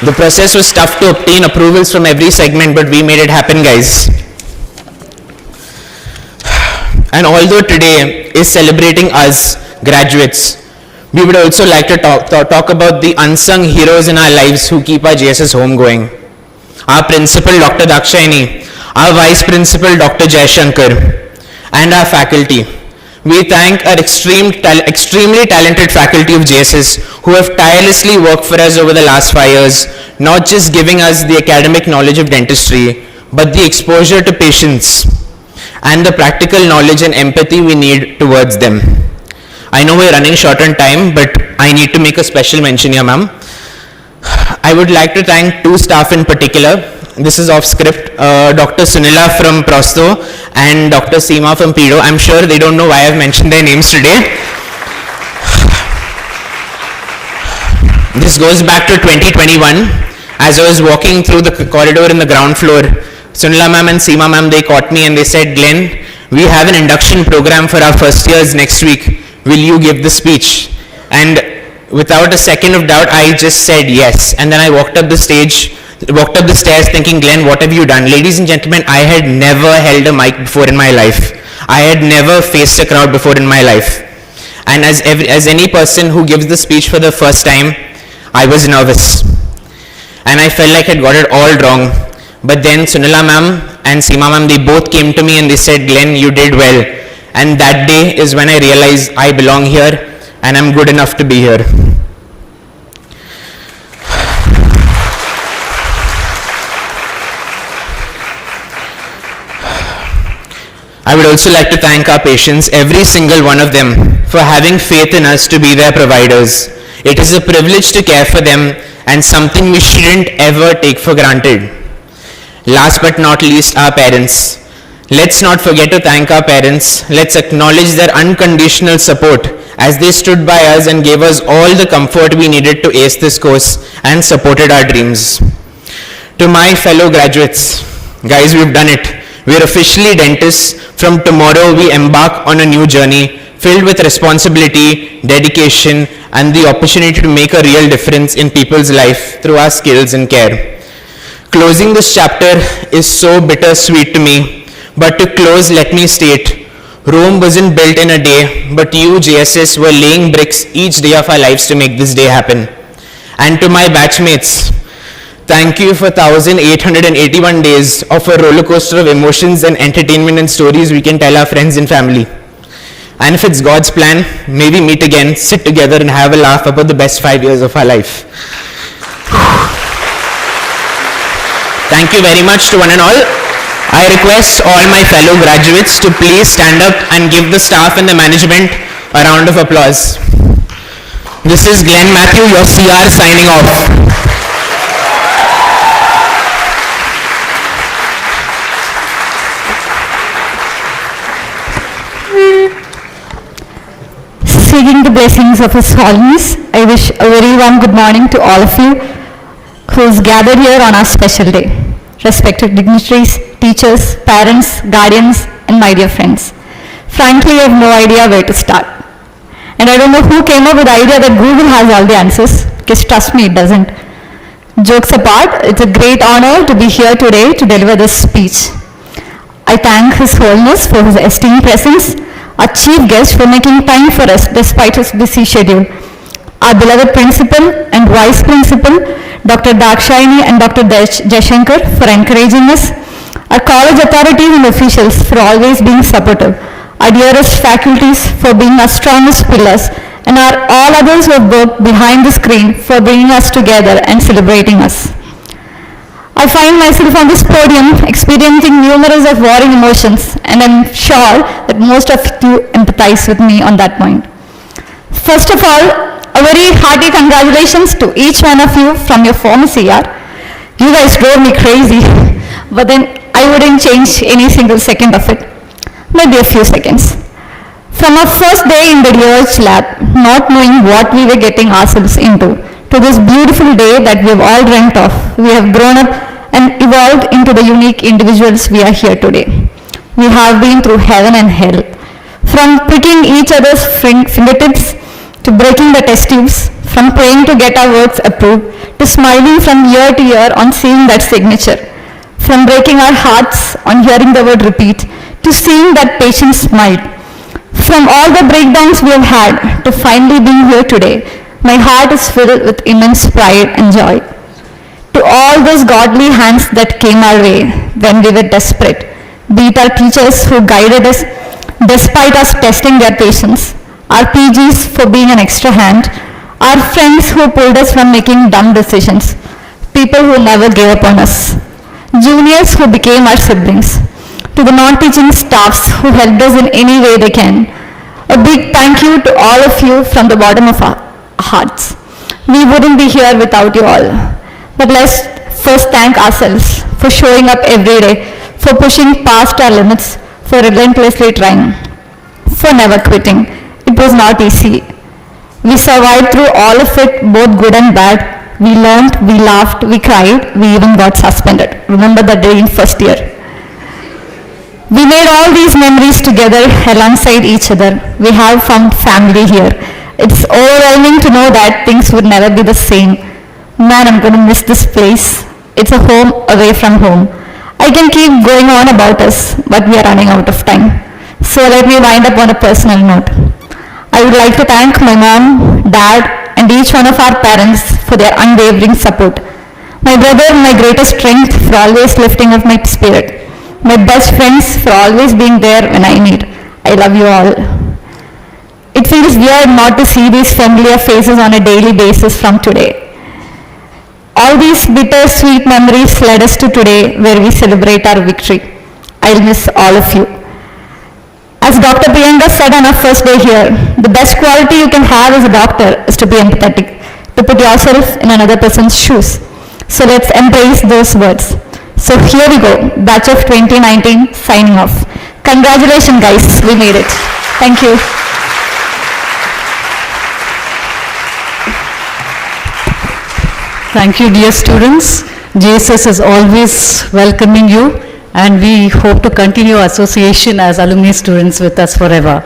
The process was tough to obtain approvals from every segment, but we made it happen, guys. And although today is celebrating us, graduates, we would also like to talk about the unsung heroes in our lives who keep our JSS home going. Our principal, Dr. Dakshayani, our vice principal, Dr. Jayashankar, and our faculty. We thank our extremely talented faculty of JSS who have tirelessly worked for us over the last 5 years, not just giving us the academic knowledge of dentistry, but the exposure to patients and the practical knowledge and empathy we need towards them. I know we're running short on time, but I need to make a special mention here, ma'am. I would like to thank 2 staff in particular. This is off script, Dr. Sunila from Prosto and Dr. Seema from Pedo. I'm sure they don't know why I've mentioned their names today. This goes back to 2021. As I was walking through the corridor in the ground floor, Sunila ma'am and Seema ma'am, they caught me and they said, Glenn, we have an induction program for our first years next week. Will you give the speech? And without a second of doubt, I just said yes. And then I walked up the stairs thinking, Glenn, what have you done? Ladies and gentlemen, I had never held a mic before in my life. I had never faced a crowd before in my life. And as any person who gives the speech for the first time, I was nervous. And I felt like I had got it all wrong. But then Sunila ma'am and Seema ma'am, they both came to me and they said, Glenn, you did well. And that day is when I realized I belong here and I'm good enough to be here. I would also like to thank our patients, every single one of them, for having faith in us to be their providers. It is a privilege to care for them and something we shouldn't ever take for granted. Last but not least, our parents. Let's not forget to thank our parents. Let's acknowledge their unconditional support as they stood by us and gave us all the comfort we needed to ace this course and supported our dreams. To my fellow graduates, guys, we've done it. We're officially dentists. From tomorrow, we embark on a new journey filled with responsibility, dedication, and the opportunity to make a real difference in people's life through our skills and care. Closing this chapter is so bittersweet to me, But to close, let me state, Rome wasn't built in a day, but you, JSS, were laying bricks each day of our lives to make this day happen. And to my batchmates, thank you for 1,881 days of a roller coaster of emotions and entertainment and stories we can tell our friends and family. And if it's God's plan, may we meet again, sit together and have a laugh about the best 5 years of our life. Thank you very much to one and all. I request all my fellow graduates to please stand up and give the staff and the management a round of applause. This is Glenn Matthew, your CR, signing off. Seeking the blessings of His Holiness, I wish a very warm good morning to all of you who's gathered here on our special day. Respected dignitaries, teachers, parents, guardians, and my dear friends. Frankly, I have no idea where to start. And I don't know who came up with the idea that Google has all the answers, because trust me, it doesn't. Jokes apart, it's a great honor to be here today to deliver this speech. I thank His Holiness for His esteemed presence, our chief guest for making time for us despite his busy schedule, our beloved principal and vice principal, Dr. Dakshayani and Dr. Jaishankar for encouraging us, our college authorities and officials for always being supportive, our dearest faculties for being our strongest pillars, and our all others who have worked behind the screen for bringing us together and celebrating us. I find myself on this podium experiencing numerous of warring emotions, and I'm sure that most of you empathize with me on that point. First of all, a very hearty congratulations to each one of you from your former CR. You guys drove me crazy, but then I wouldn't change any single second of it. Maybe a few seconds. From our first day in the research lab, not knowing what we were getting ourselves into, to this beautiful day that we have all dreamt of, we have grown up and evolved into the unique individuals we are here today. We have been through heaven and hell. From pricking each other's fingertips, to breaking the test tubes, from praying to get our works approved, to smiling from year to year on seeing that signature, from breaking our hearts on hearing the word repeat, to seeing that patient smile. From all the breakdowns we have had to finally being here today, my heart is filled with immense pride and joy. To all those godly hands that came our way when we were desperate, be it our teachers who guided us despite us testing their patience, our PGs for being an extra hand, our friends who pulled us from making dumb decisions, people who never gave up on us, juniors who became our siblings, to the non-teaching staffs who helped us in any way they can. A big thank you to all of you from the bottom of our hearts. We wouldn't be here without you all. But let's first thank ourselves for showing up every day, for pushing past our limits, for relentlessly trying, for never quitting. It was not easy. We survived through all of it, both good and bad. We learned, we laughed, we cried, we even got suspended. Remember that day in first year. We made all these memories together alongside each other. We have found family here. It's overwhelming to know that things would never be the same. Man, I'm going to miss this place. It's a home away from home. I can keep going on about us, but we are running out of time. So let me wind up on a personal note. I would like to thank my mom, dad, and each one of our parents for their unwavering support. My brother, my greatest strength, for always lifting up my spirit. My best friends for always being there when I need. I love you all. It feels weird not to see these familiar faces on a daily basis from today. All these bittersweet memories led us to today where we celebrate our victory. I'll miss all of you. As Dr. Priyanka said on our first day here, the best quality you can have as a doctor is to be empathetic, to put yourself in another person's shoes. So let's embrace those words. So here we go, batch of 2019 signing off. Congratulations guys, we made it. Thank you. Thank you, dear students. JSS is always welcoming you, and we hope to continue association as alumni students with us forever.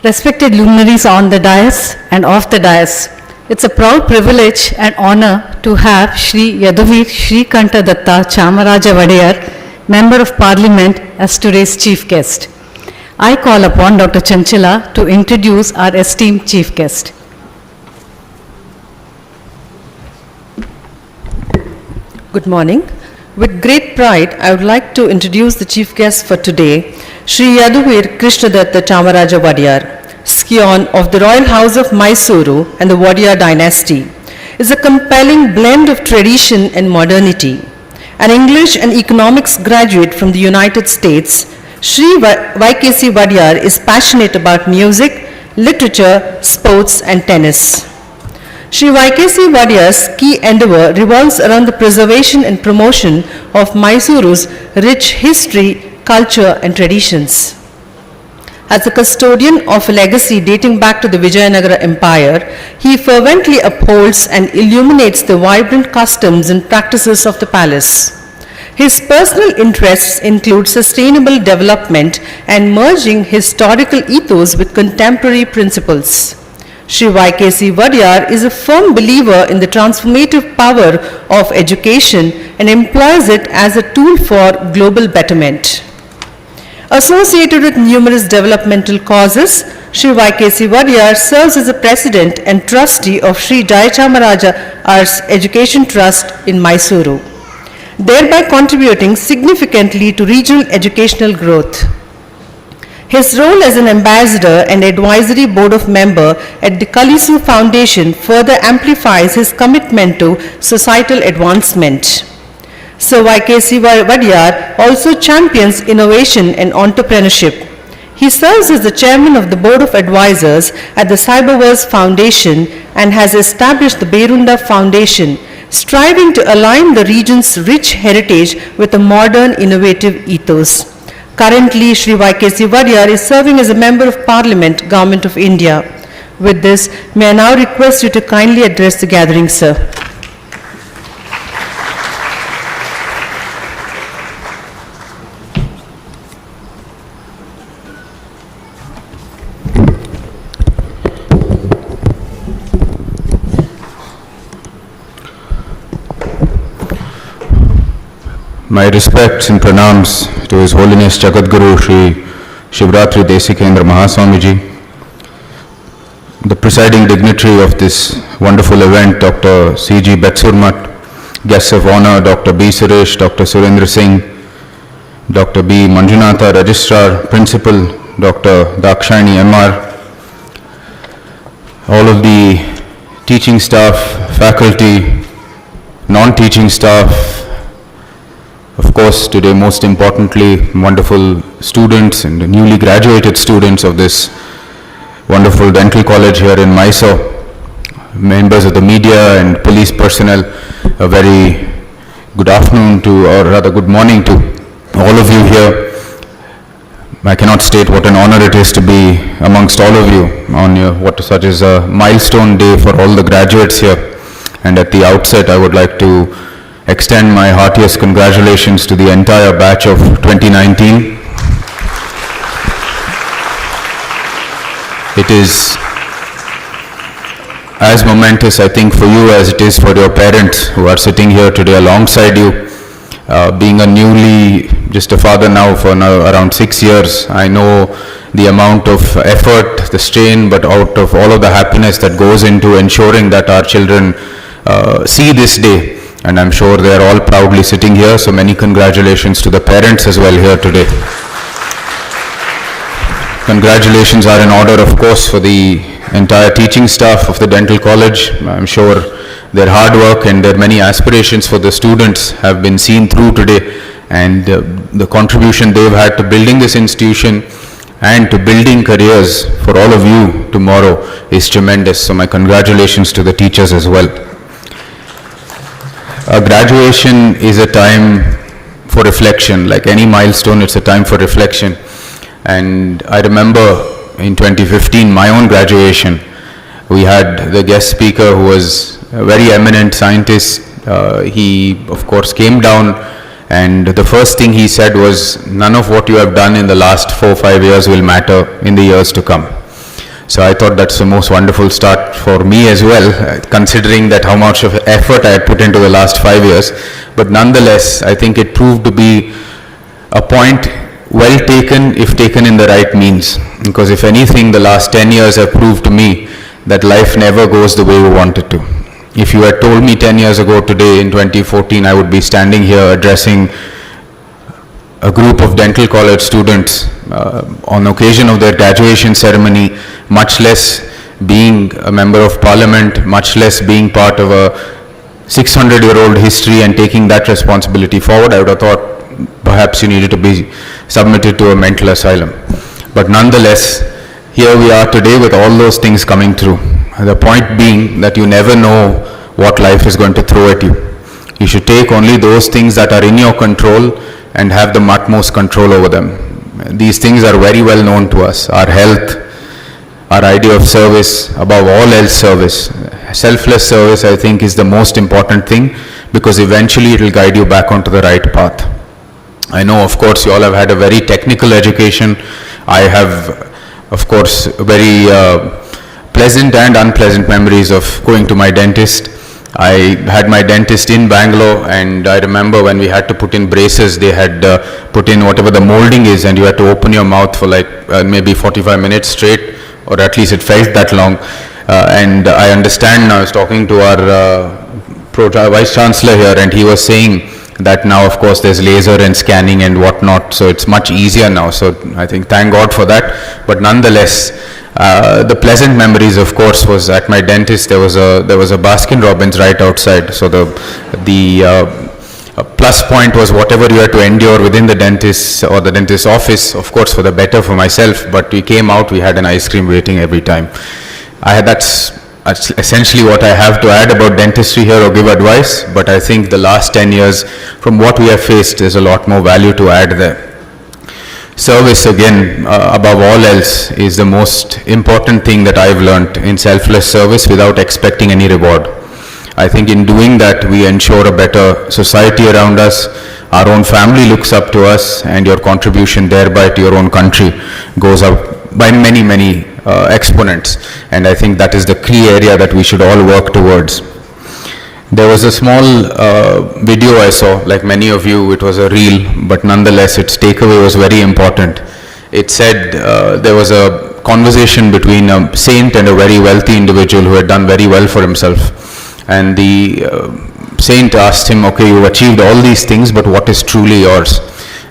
Respected luminaries on the dais and off the dais, it's a proud privilege and honor to have Shri Yaduvir Shri Kanta Datta Chamaraja Vadeyar, Member of Parliament, as today's chief guest. I call upon Dr. Chanchala to introduce our esteemed chief guest. Good morning. With great pride, I would like to introduce the chief guest for today, Sri Yaduvir Krishnadatta Chamaraja Vadiyar, scion of the Royal House of Mysuru and the Vadiyar dynasty, is a compelling blend of tradition and modernity. An English and economics graduate from the United States, Sri YKC Vadiyar is passionate about music, literature, sports and tennis. Sri YKC Vadiyar's key endeavor revolves around the preservation and promotion of Mysuru's rich history, culture and traditions. As a custodian of a legacy dating back to the Vijayanagara Empire, he fervently upholds and illuminates the vibrant customs and practices of the palace. His personal interests include sustainable development and merging historical ethos with contemporary principles. Sri YKC Vadiyar is a firm believer in the transformative power of education and employs it as a tool for global betterment. Associated with numerous developmental causes, Sri YKC Vadiyar serves as the president and trustee of Sri Jayachamaraja Arts Education Trust in Mysuru, thereby contributing significantly to regional educational growth. His role as an ambassador and advisory board of member at the Kalisu Foundation further amplifies his commitment to societal advancement. Sir YKC Vadiyar also champions innovation and entrepreneurship. He serves as the chairman of the board of advisors at the Cyberverse Foundation and has established the Berunda Foundation, striving to align the region's rich heritage with a modern, innovative ethos. Currently, Sri YKC Vadiyar is serving as a Member of Parliament, Government of India. With this, may I now request you to kindly address the gathering, sir. My respects and pranams to His Holiness Jagadguru Sri Shivratri Desikendra Mahaswamiji, the presiding dignitary of this wonderful event, Dr. C.G. Betsurmat, guests of honor, Dr. B. Suresh, Dr. Surendra Singh, Dr. B. Manjunatha, Registrar, Principal, Dr. Dakshayani M.R., all of the teaching staff, faculty, non-teaching staff, of course, today most importantly, wonderful students and newly graduated students of this wonderful dental college here in Mysore, members of the media and police personnel, a very good afternoon to, or rather good morning to all of you here. I cannot state what an honor it is to be amongst all of you on what such is a milestone day for all the graduates here. And at the outset, I would like to extend my heartiest congratulations to the entire batch of 2019. It is as momentous, I think, for you as it is for your parents who are sitting here today alongside you. Being just a father now for around 6 years, I know the amount of effort, the strain, but out of all of the happiness that goes into ensuring that our children see this day. And I'm sure they're all proudly sitting here, so many congratulations to the parents as well here today. Congratulations are in order, of course, for the entire teaching staff of the dental college. I'm sure their hard work and their many aspirations for the students have been seen through today, and the contribution they've had to building this institution and to building careers for all of you tomorrow is tremendous. So my congratulations to the teachers as well. Graduation is a time for reflection. Like any milestone, it's a time for reflection. And I remember in 2015, my own graduation, we had the guest speaker who was a very eminent scientist. He, of course, came down, and the first thing he said was, none of what you have done in the last 4 or 5 years will matter in the years to come. So I thought that's the most wonderful start for me as well, considering that how much of effort I had put into the last 5 years. But nonetheless, I think it proved to be a point well taken if taken in the right means. Because if anything, the last 10 years have proved to me that life never goes the way you want it to. If you had told me 10 years ago today in 2014 I would be standing here addressing a group of dental college students on occasion of their graduation ceremony, much less being a member of parliament, much less being part of a 600-year-old history and taking that responsibility forward, I would have thought perhaps you needed to be submitted to a mental asylum. But nonetheless, here we are today with all those things coming through. The point being that you never know what life is going to throw at you. You should take only those things that are in your control and have the utmost control over them. These things are very well known to us. Our health, our idea of service, above all else service. Selfless service, I think, is the most important thing, because eventually it will guide you back onto the right path. I know, of course, you all have had a very technical education. I have, of course, very pleasant and unpleasant memories of going to my dentist. I had my dentist in Bangalore, and I remember when we had to put in braces, they had put in whatever the molding is, and you had to open your mouth for like maybe 45 minutes straight, or at least it felt that long. And I understand, I was talking to our Vice Chancellor here, and he was saying that now, of course, there's laser and scanning and whatnot, so it's much easier now. So I think thank God for that. But nonetheless, the pleasant memories, of course, was at my dentist. There was a Baskin Robbins right outside. So the plus point was whatever you had to endure within the dentist or the dentist's office, of course, for the better for myself. But we came out, we had an ice cream waiting every time. That's essentially what I have to add about dentistry here or give advice. But I think the last 10 years, from what we have faced, there's a lot more value to add there. Service, again, above all else, is the most important thing that I've learned in selfless service without expecting any reward. I think in doing that, we ensure a better society around us. Our own family looks up to us, and your contribution thereby to your own country goes up by many, many exponents. And I think that is the key area that we should all work towards. There was a small video I saw, like many of you, it was a reel, but nonetheless its takeaway was very important. It said there was a conversation between a saint and a very wealthy individual who had done very well for himself. And the saint asked him, okay, you've achieved all these things, but what is truly yours?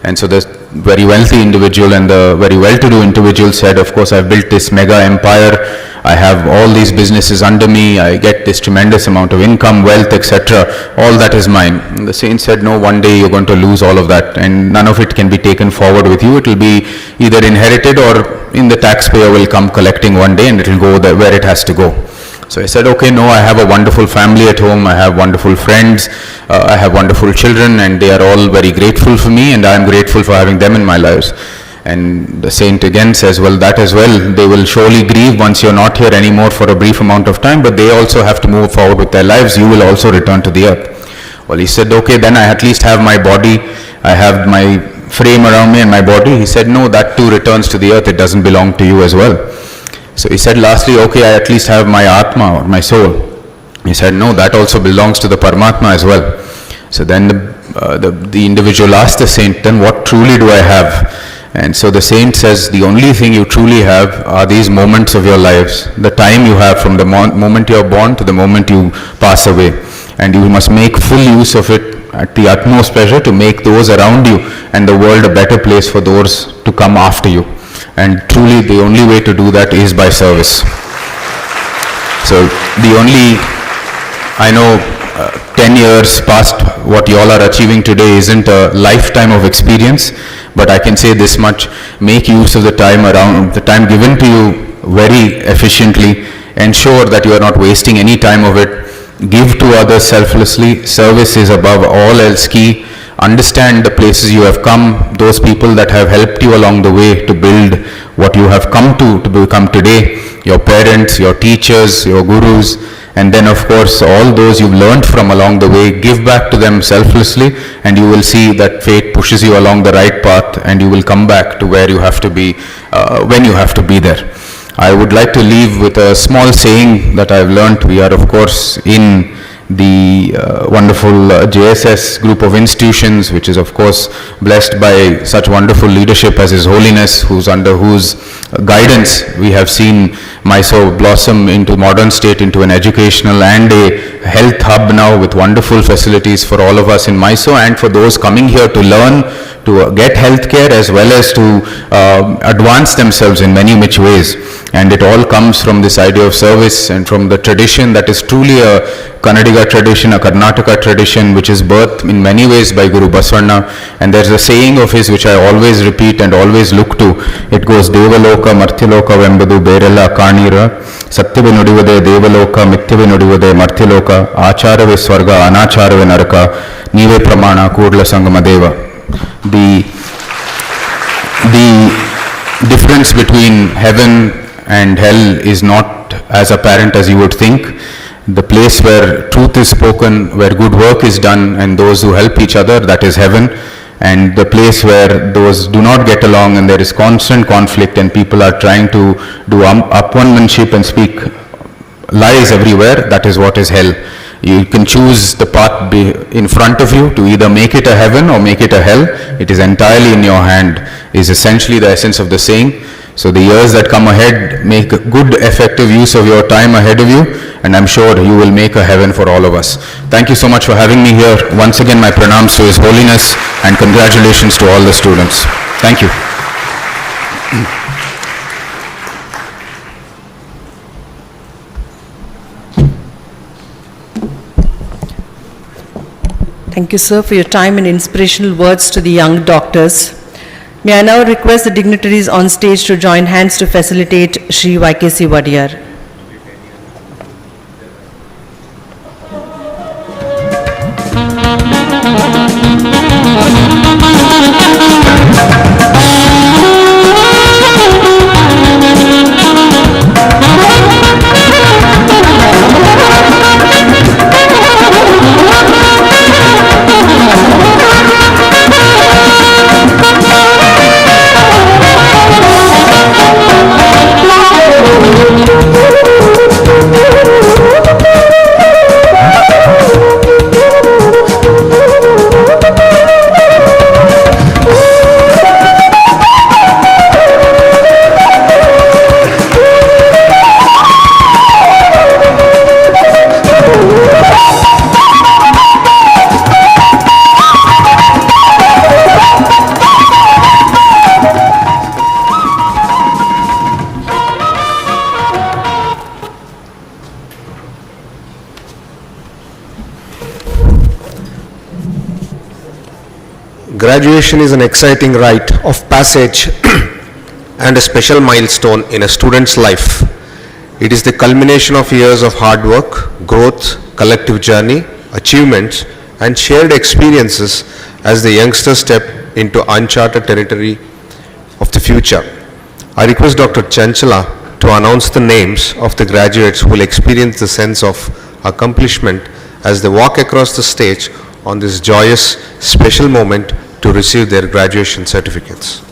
And so the very wealthy individual and the very well-to-do individual said, of course, I've built this mega empire, I have all these businesses under me, I get this tremendous amount of income, wealth, etc. All that is mine. And the saint said, no, one day you're going to lose all of that, and none of it can be taken forward with you. It will be either inherited or in the taxpayer will come collecting one day, and it will go where it has to go. So I said, okay, no, I have a wonderful family at home, I have wonderful friends, I have wonderful children, and they are all very grateful for me, and I am grateful for having them in my lives. And the saint again says, well, that as well, they will surely grieve once you're not here anymore for a brief amount of time, but they also have to move forward with their lives. You will also return to the earth. Well, he said, okay, then I at least have my body, I have my frame around me and my body. He said, no, that too returns to the earth, it doesn't belong to you as well. So he said, lastly, okay, I at least have my Atma or my soul. He said, no, that also belongs to the Paramatma as well. So then the individual asked the saint, then what truly do I have? And so the saint says, the only thing you truly have are these moments of your lives, the time you have from the moment you are born to the moment you pass away. And you must make full use of it at the utmost pleasure to make those around you and the world a better place for those to come after you. And truly the only way to do that is by service. So the only, I know 10 years past what you all are achieving today isn't a lifetime of experience, but I can say this much, make use of the time given to you very efficiently, ensure that you are not wasting any time of it, give to others selflessly, service is above all else key. Understand the places you have come, those people that have helped you along the way to build what you have come to become today, your parents, your teachers, your gurus, and then of course all those you've learned from along the way, give back to them selflessly, and you will see that fate pushes you along the right path and you will come back to where you have to be when you have to be there. I would like to leave with a small saying that I've learned. We are of course in the wonderful JSS group of institutions, which is of course blessed by such wonderful leadership as His Holiness, under whose guidance we have seen Mysore blossom into modern state, into an educational and a health hub now, with wonderful facilities for all of us in Mysore and for those coming here to learn, to get healthcare, as well as to advance themselves in many which ways. And it all comes from this idea of service and from the tradition that is truly a Kannadiga tradition, a Karnataka tradition, which is birthed in many ways by Guru Basavanna. And there's a saying of his which I always repeat and always look to. It goes, Devaloka Marthiloka Vembadu Berella Kanira, Satyave Nudivade Devaloka, Mityave Nudivade Marthiloka, Acharave Swarga, Anacharave Naraka, Nive Pramana, Kudla Sangamadeva. The difference between heaven and hell is not as apparent as you would think. The place where truth is spoken, where good work is done, and those who help each other, that is heaven. And the place where those do not get along and there is constant conflict and people are trying to do up-one-manship and speak lies everywhere, that is what is hell. You can choose the path in front of you to either make it a heaven or make it a hell. It is entirely in your hand, is essentially the essence of the saying. So the years that come ahead, make good effective use of your time ahead of you, and I'm sure you will make a heaven for all of us. Thank you so much for having me here. Once again, my pranams to His Holiness and congratulations to all the students. Thank you. Thank you, sir, for your time and inspirational words to the young doctors. May I now request the dignitaries on stage to join hands to facilitate Shri YKC Vadiyar. Graduation is an exciting rite of passage and a special milestone in a student's life. It is the culmination of years of hard work, growth, collective journey, achievements, and shared experiences as the youngsters step into uncharted territory of the future. I request Dr. Chanchala to announce the names of the graduates who will experience the sense of accomplishment as they walk across the stage on this joyous, special moment to receive their graduation certificates.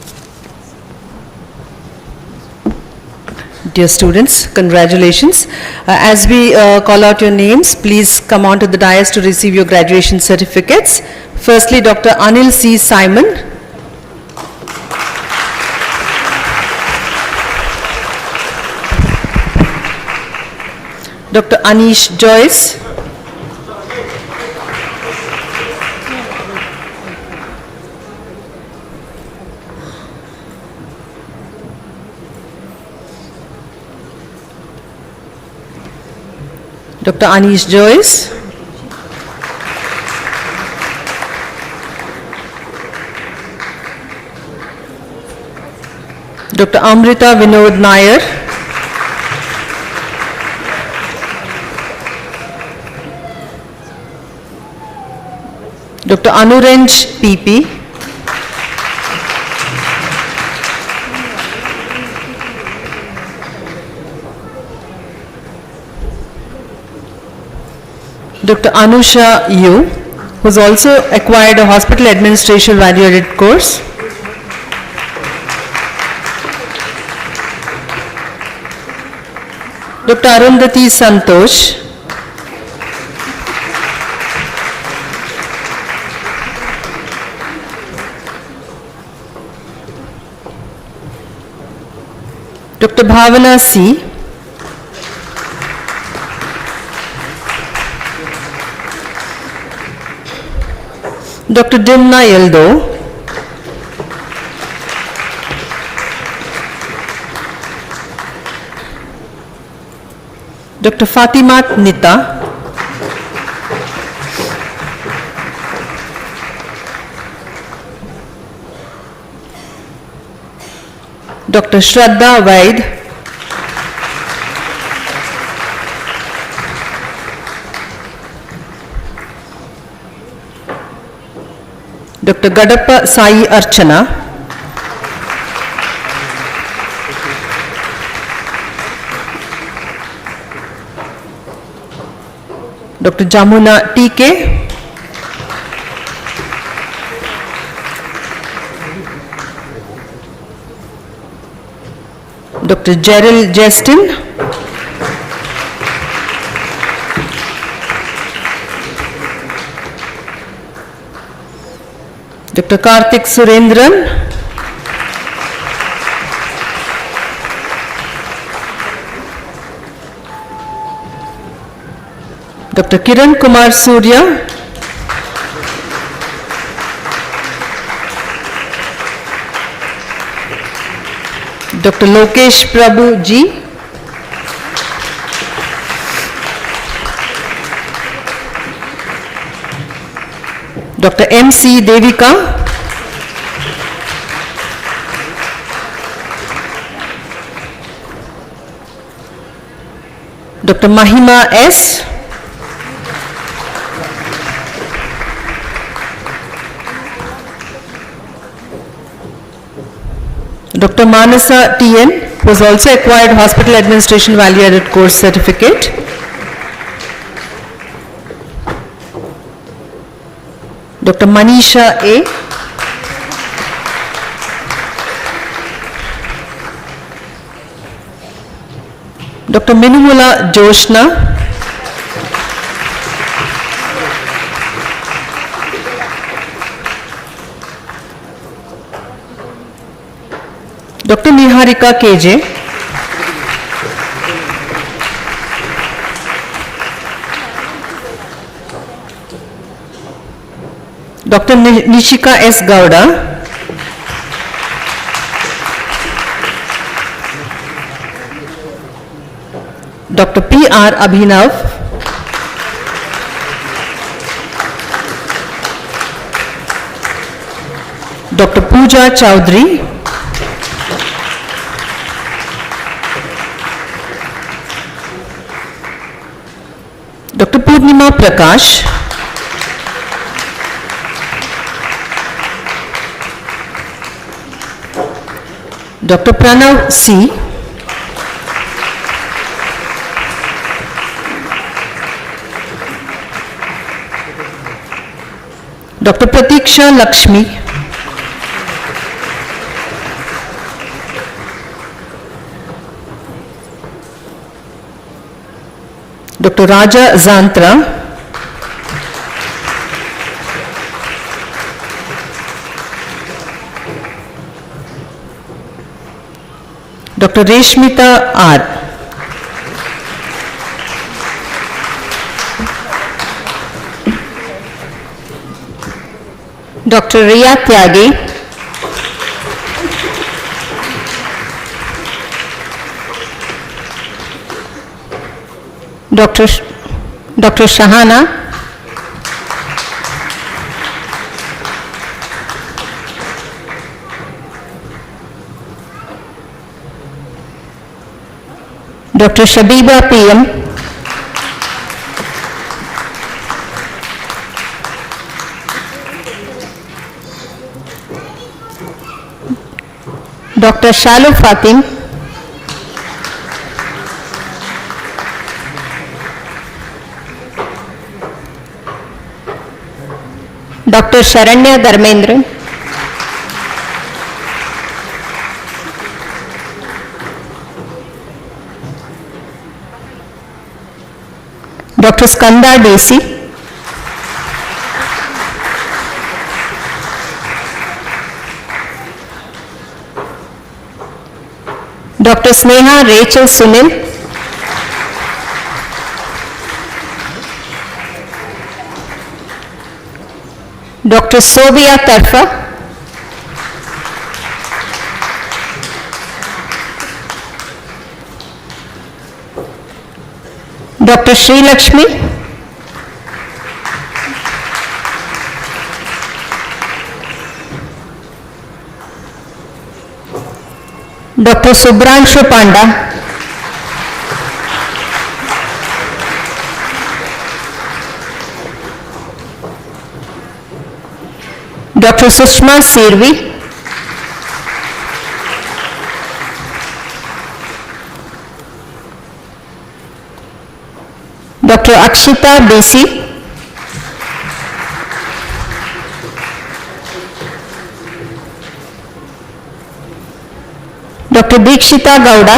Dear students, congratulations. As we call out your names, please come on to the dais to receive your graduation certificates. Firstly, Dr. Anil C. Simon. Dr. Anish Joyce. Dr. Anish Joyce. Dr. Amrita Vinod Nair. Dr. Anuranj PP. Dr. Anusha Yu, who has also acquired a hospital administration value-added course. Dr. Arundhati Santosh. Dr. Bhavana C. Dr. Dimna Yeldo. Dr. Fatima Nita. Dr. Shraddha Vaid. Dr. Gadappa Sai Archana. Dr. Jamuna TK. Dr. Gerald Justin. Dr. Karthik Surendran. Dr. Kiran Kumar Surya. Dr. Lokesh Prabhu Ji. Dr. M.C. Devika. Dr. Mahima S. Dr. Manasa T.N., who has also acquired Hospital Administration Value-Added Course Certificate. Dr. Manisha A. Dr. Minumula Joshna. Dr. Niharika KJ. Dr. Nishika S. Gowda. Dr. P.R. Abhinav. Dr. Pooja Chowdhury. Dr. Purnima Prakash. Dr. Pranav C. Dr. Pratiksha Lakshmi. Dr. Raja Zantra. Dr. Reshmita R. Dr. Riya Tyagi. Dr. Shahana. Dr. Shabiba PM. Dr. Shalu Fatim. Dr. Sharanya Dharmendra. Dr. Skanda Desi. Dr. Dr. Sneha Rachel Sunil, Dr. Sobia Tarfa, Dr. Sri Lakshmi, Dr. Subhranshu Panda, Dr. Sushma Sirvi, Dr. Akshita BC, Dr. Dikshita Gowda,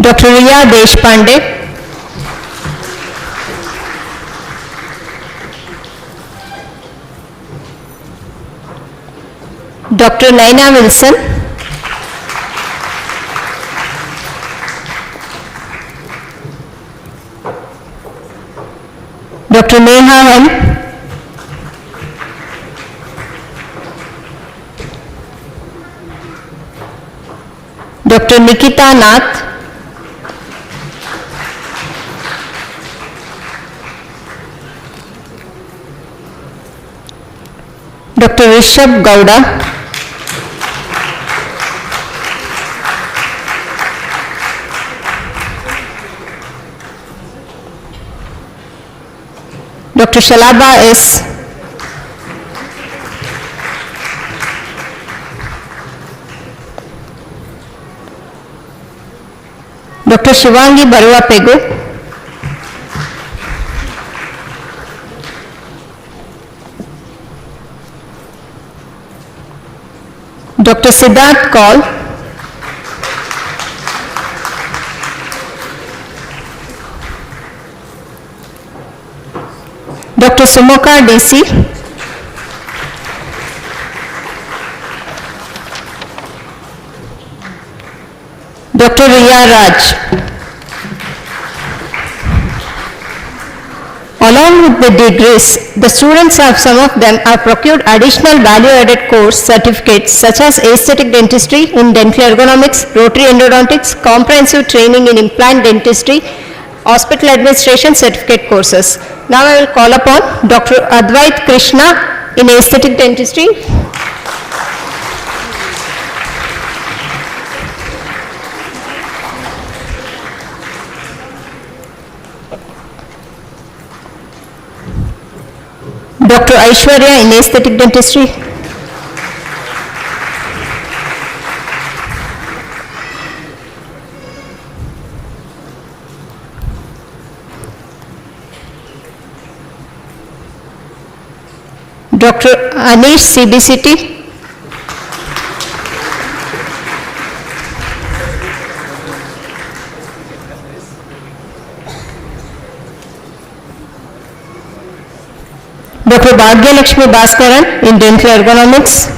Dr. Riya Deshpande, Dr. Naina Wilson, Dr. Neha M, Dr. Nikita Nath, Dr. Rishabh Gowda, Dr. Shalaba S, Dr. Shivangi Barua Pegu, Dr. Siddharth Kaul, Dr. Sumoka DC, Dr. Riya Raj. Along with the degrees, the students of some of them have procured additional value-added course certificates such as aesthetic dentistry in dental ergonomics, rotary endodontics, comprehensive training in implant dentistry, hospital administration certificate courses. Now I will call upon Dr. Advait Krishna in aesthetic dentistry. Dr. Aishwarya in aesthetic dentistry. Dr. Anish CBCT. Dr. Bhagya Lakshmi Bhaskaran in dental ergonomics.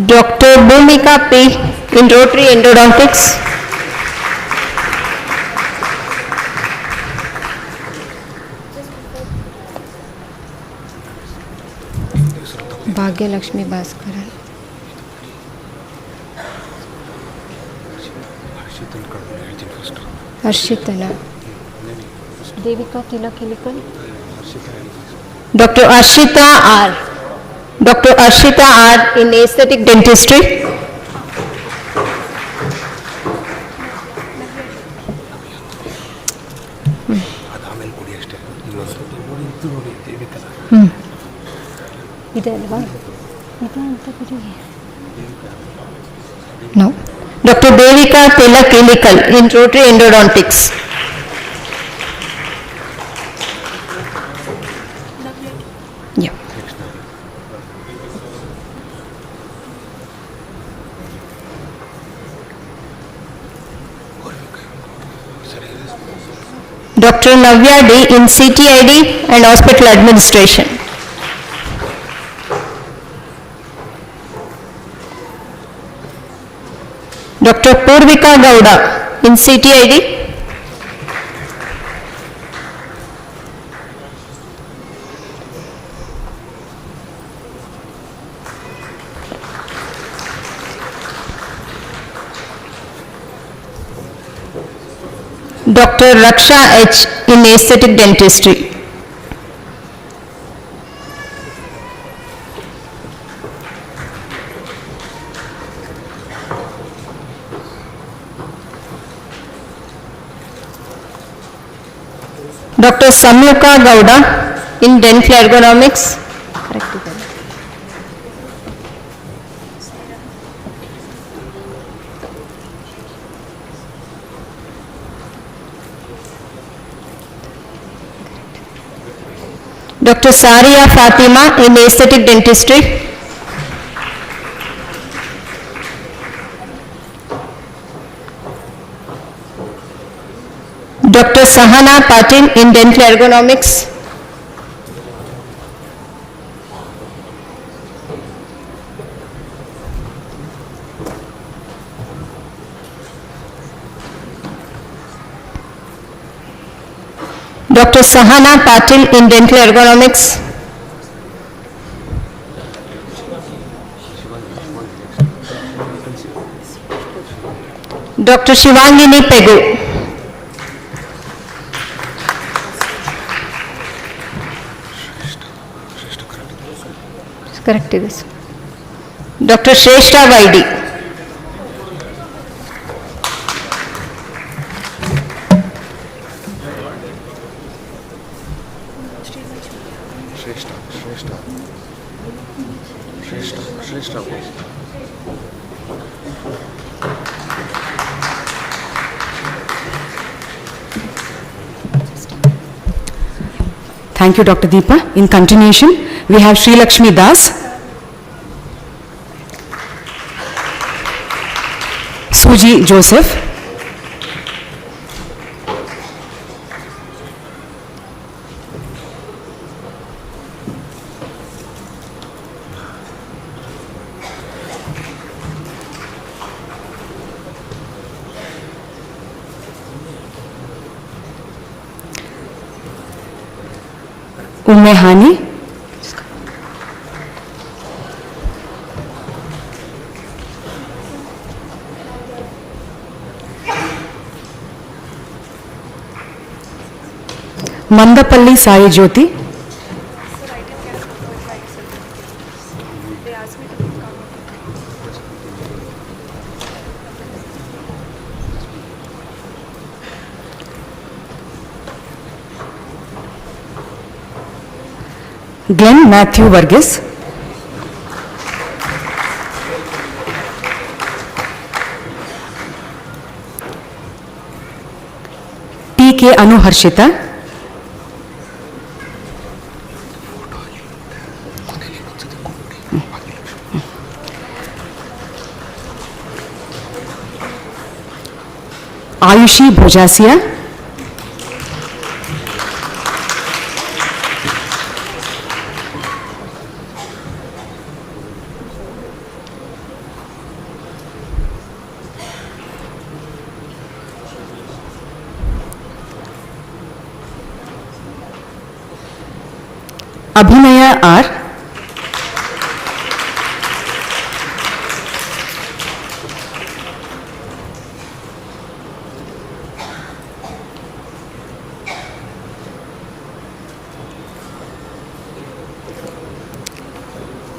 Dr. Bhumika P. in rotary endodontics. Bhagya Lakshmi Bhaskaran. Harshitana. Devika Tilakilikan. Dr. Arshita R. Dr. Arshita R. in aesthetic dentistry. No. Dr. Devika Tela Clinical in Rotary Endodontics. Yeah. Dr. Navya D in CTID and Hospital Administration. Dr. Purvika Gowda in CTID. Dr. Raksha H in Aesthetic Dentistry. Dr. Samyuka Gowda in Dental Ergonomics. Dr. Saria Fatima in Aesthetic Dentistry. Dr. Sahana Patil in Dental Ergonomics. Dr. Sahana Patil in Dental Ergonomics. Dr. Shivangini Pegu. Correct this. Dr. Shrestha Vaidi. Thank you, Dr. Deepa. In continuation, we have Sri Lakshmi Das, Suji Joseph, Umme Hani, Mandapalli Sai Jyoti, Glenn Matthew Varghese, T.K. Anu Harshita, Ayushi Bhojasia, Abhinaya R,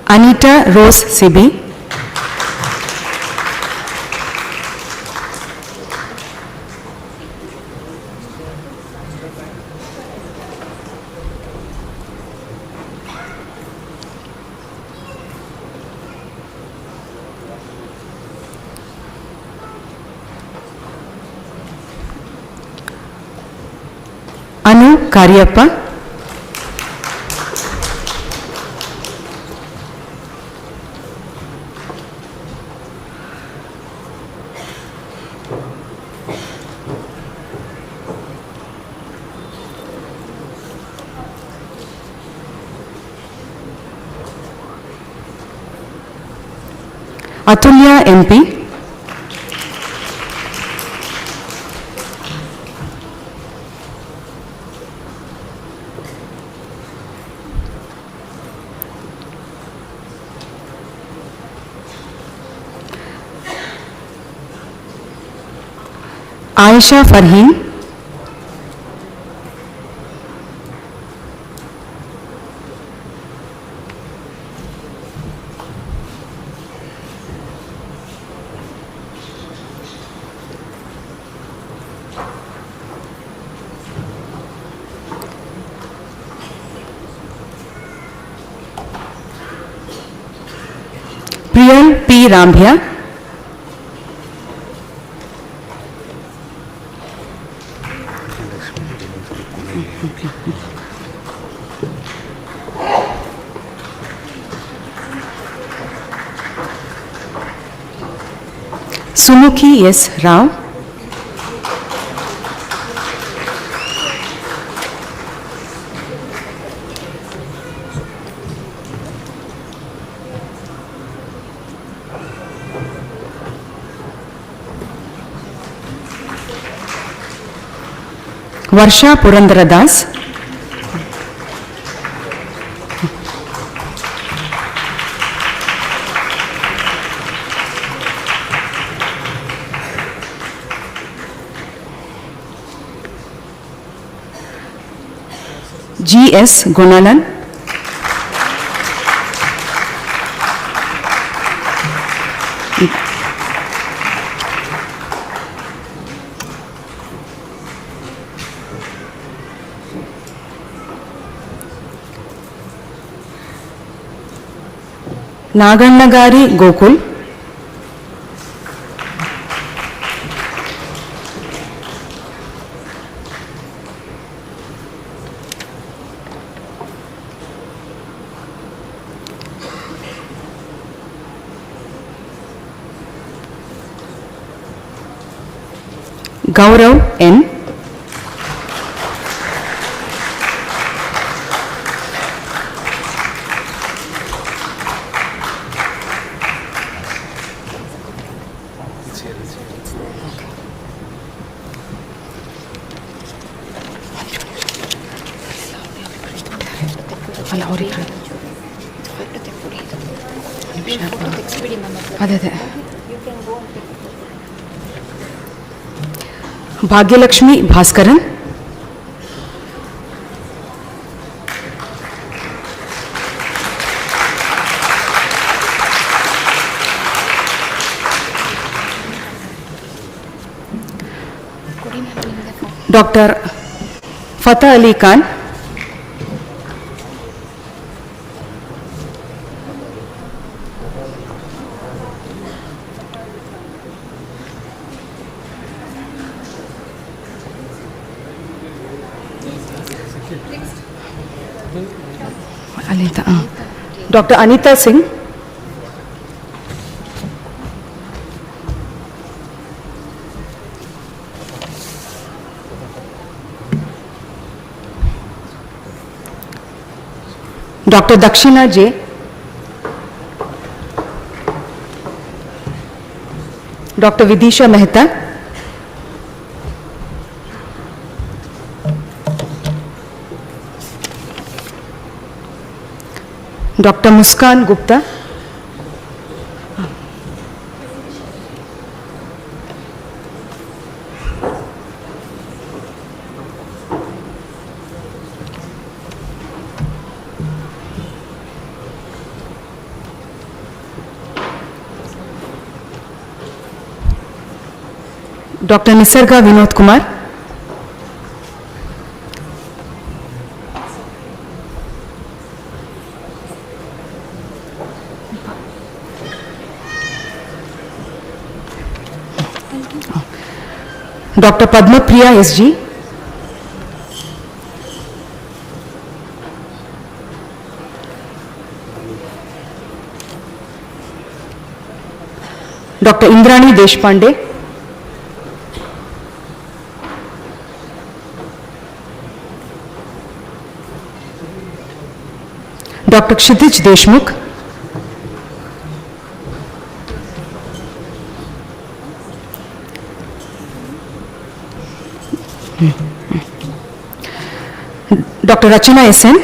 Anita Rose Sibi, Anu Karyappa, Atulya MP, Aisha Farheen, Priyal P. Rambhia, Sumukhi S. Rao, Varsha Purandaradas, G.S. Gunalan, Nagannagari Gokul, Gaurav N, Bhagyalakshmi Bhaskaran, Dr. Fatah Ali Khan, Dr. Anita Singh, Dr. Dakshina J, Dr. Vidisha Mehta, Dr. Muskan Gupta, Dr. Nisarga Vinod Kumar, Dr. Padma Priya SG, Dr. Indrani Deshpande, Dr. Kshitij Deshmukh, Dr. Rachana SN,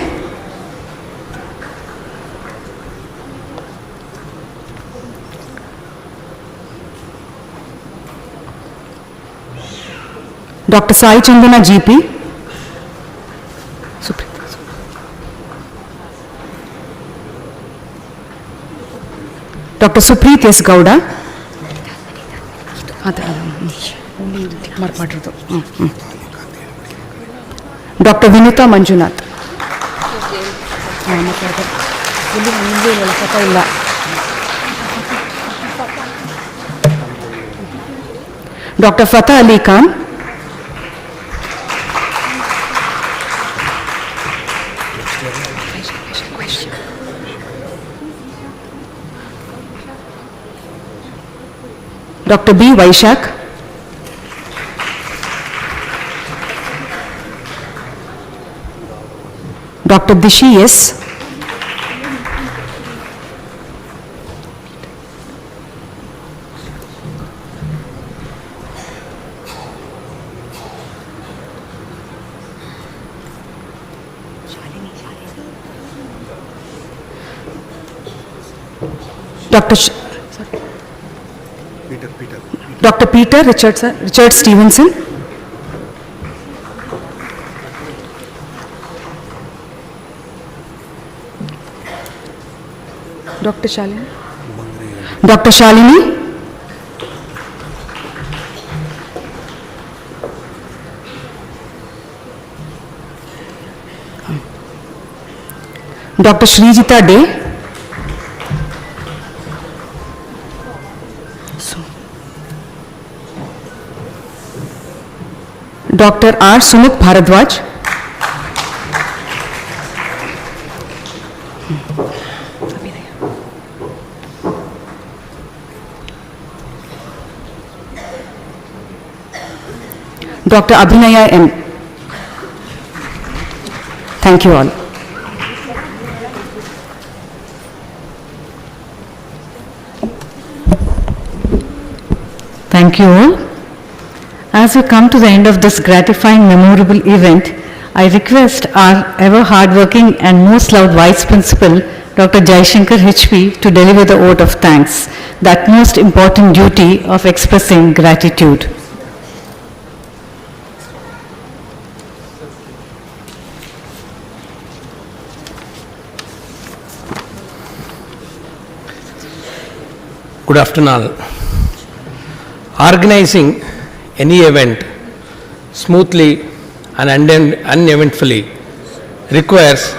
Dr. Sai Chandana GP, Dr. Supreet S. Gowda, Dr. Vinita Manjunath. Dr. Fatah Ali Khan, Dr. B. Vaishak, Dr. Dishi S. Dr. Peter Richard Stevenson, Dr. Shalini, Dr. Srijita Day, Dr. R. Sumukh Bharadwaj, Dr. Abhinaya M. Thank you all. Thank you all. As we come to the end of this gratifying, memorable event, I request our ever hardworking and most loved Vice Principal, Dr. Jaishankar HP, to deliver the vote of thanks, that most important duty of expressing gratitude. Good afternoon. Organizing any event smoothly and uneventfully requires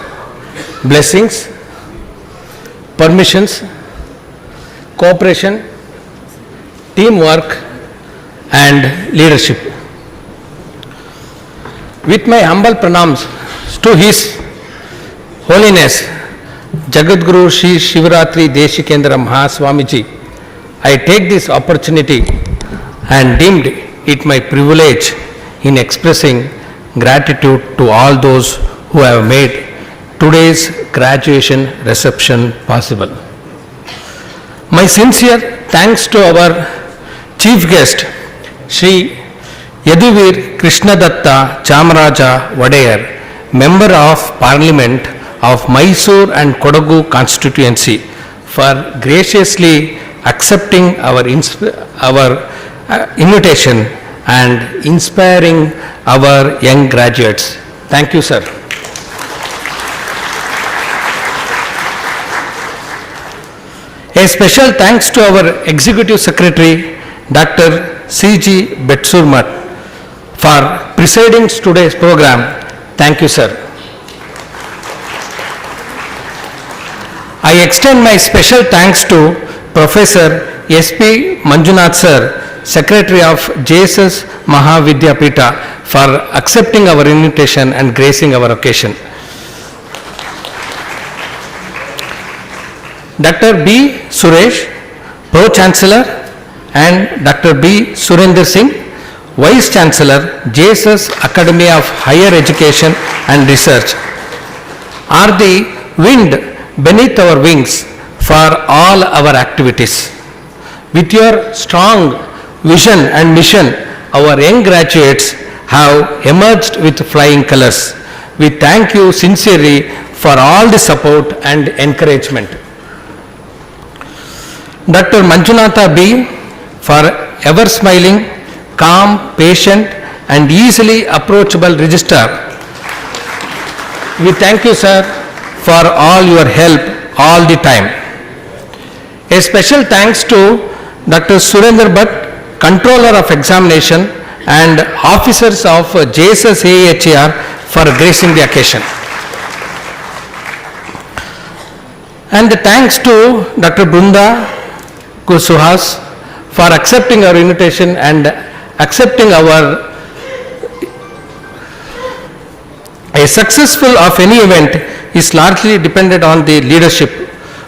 blessings, permissions, cooperation, teamwork, and leadership. With my humble pranams to His Holiness Jagadguru Shri Shivaratri Deshikendra Mahaswamiji, I take this opportunity and deemed it my privilege in expressing gratitude to all those who have made today's graduation reception possible. My sincere thanks to our chief guest, Shri Yaduvir Krishnadatta Chamaraja Vadayar, Member of Parliament of Mysore and Kodagu constituency, for graciously accepting our invitation and inspiring our young graduates. Thank you, sir. A special thanks to our Executive Secretary, Dr. C.G. Betsurmat, for presiding today's program. Thank you, sir. I extend my special thanks to Professor S.P. Manjunath, sir, Secretary of JSS Mahavidyapita, for accepting our invitation and gracing our occasion. Dr. B. Suresh, Pro-Chancellor, and Dr. B. Surinder Singh, Vice Chancellor, JSS Academy of Higher Education and Research, are the wind beneath our wings for all our activities. With your strong vision and mission, our young graduates have emerged with flying colors. We thank you sincerely for all the support and encouragement. Dr. Manjunatha B. for ever smiling, calm, patient and easily approachable registrar. We thank you, sir, for all your help all the time. A special thanks to Dr. Surendra Bhatt, Controller of Examination and officers of JSS AHR for gracing the occasion. And thanks to Dr. Brunda Suhas for accepting our invitation and accepting a successful of any event is largely dependent on the leadership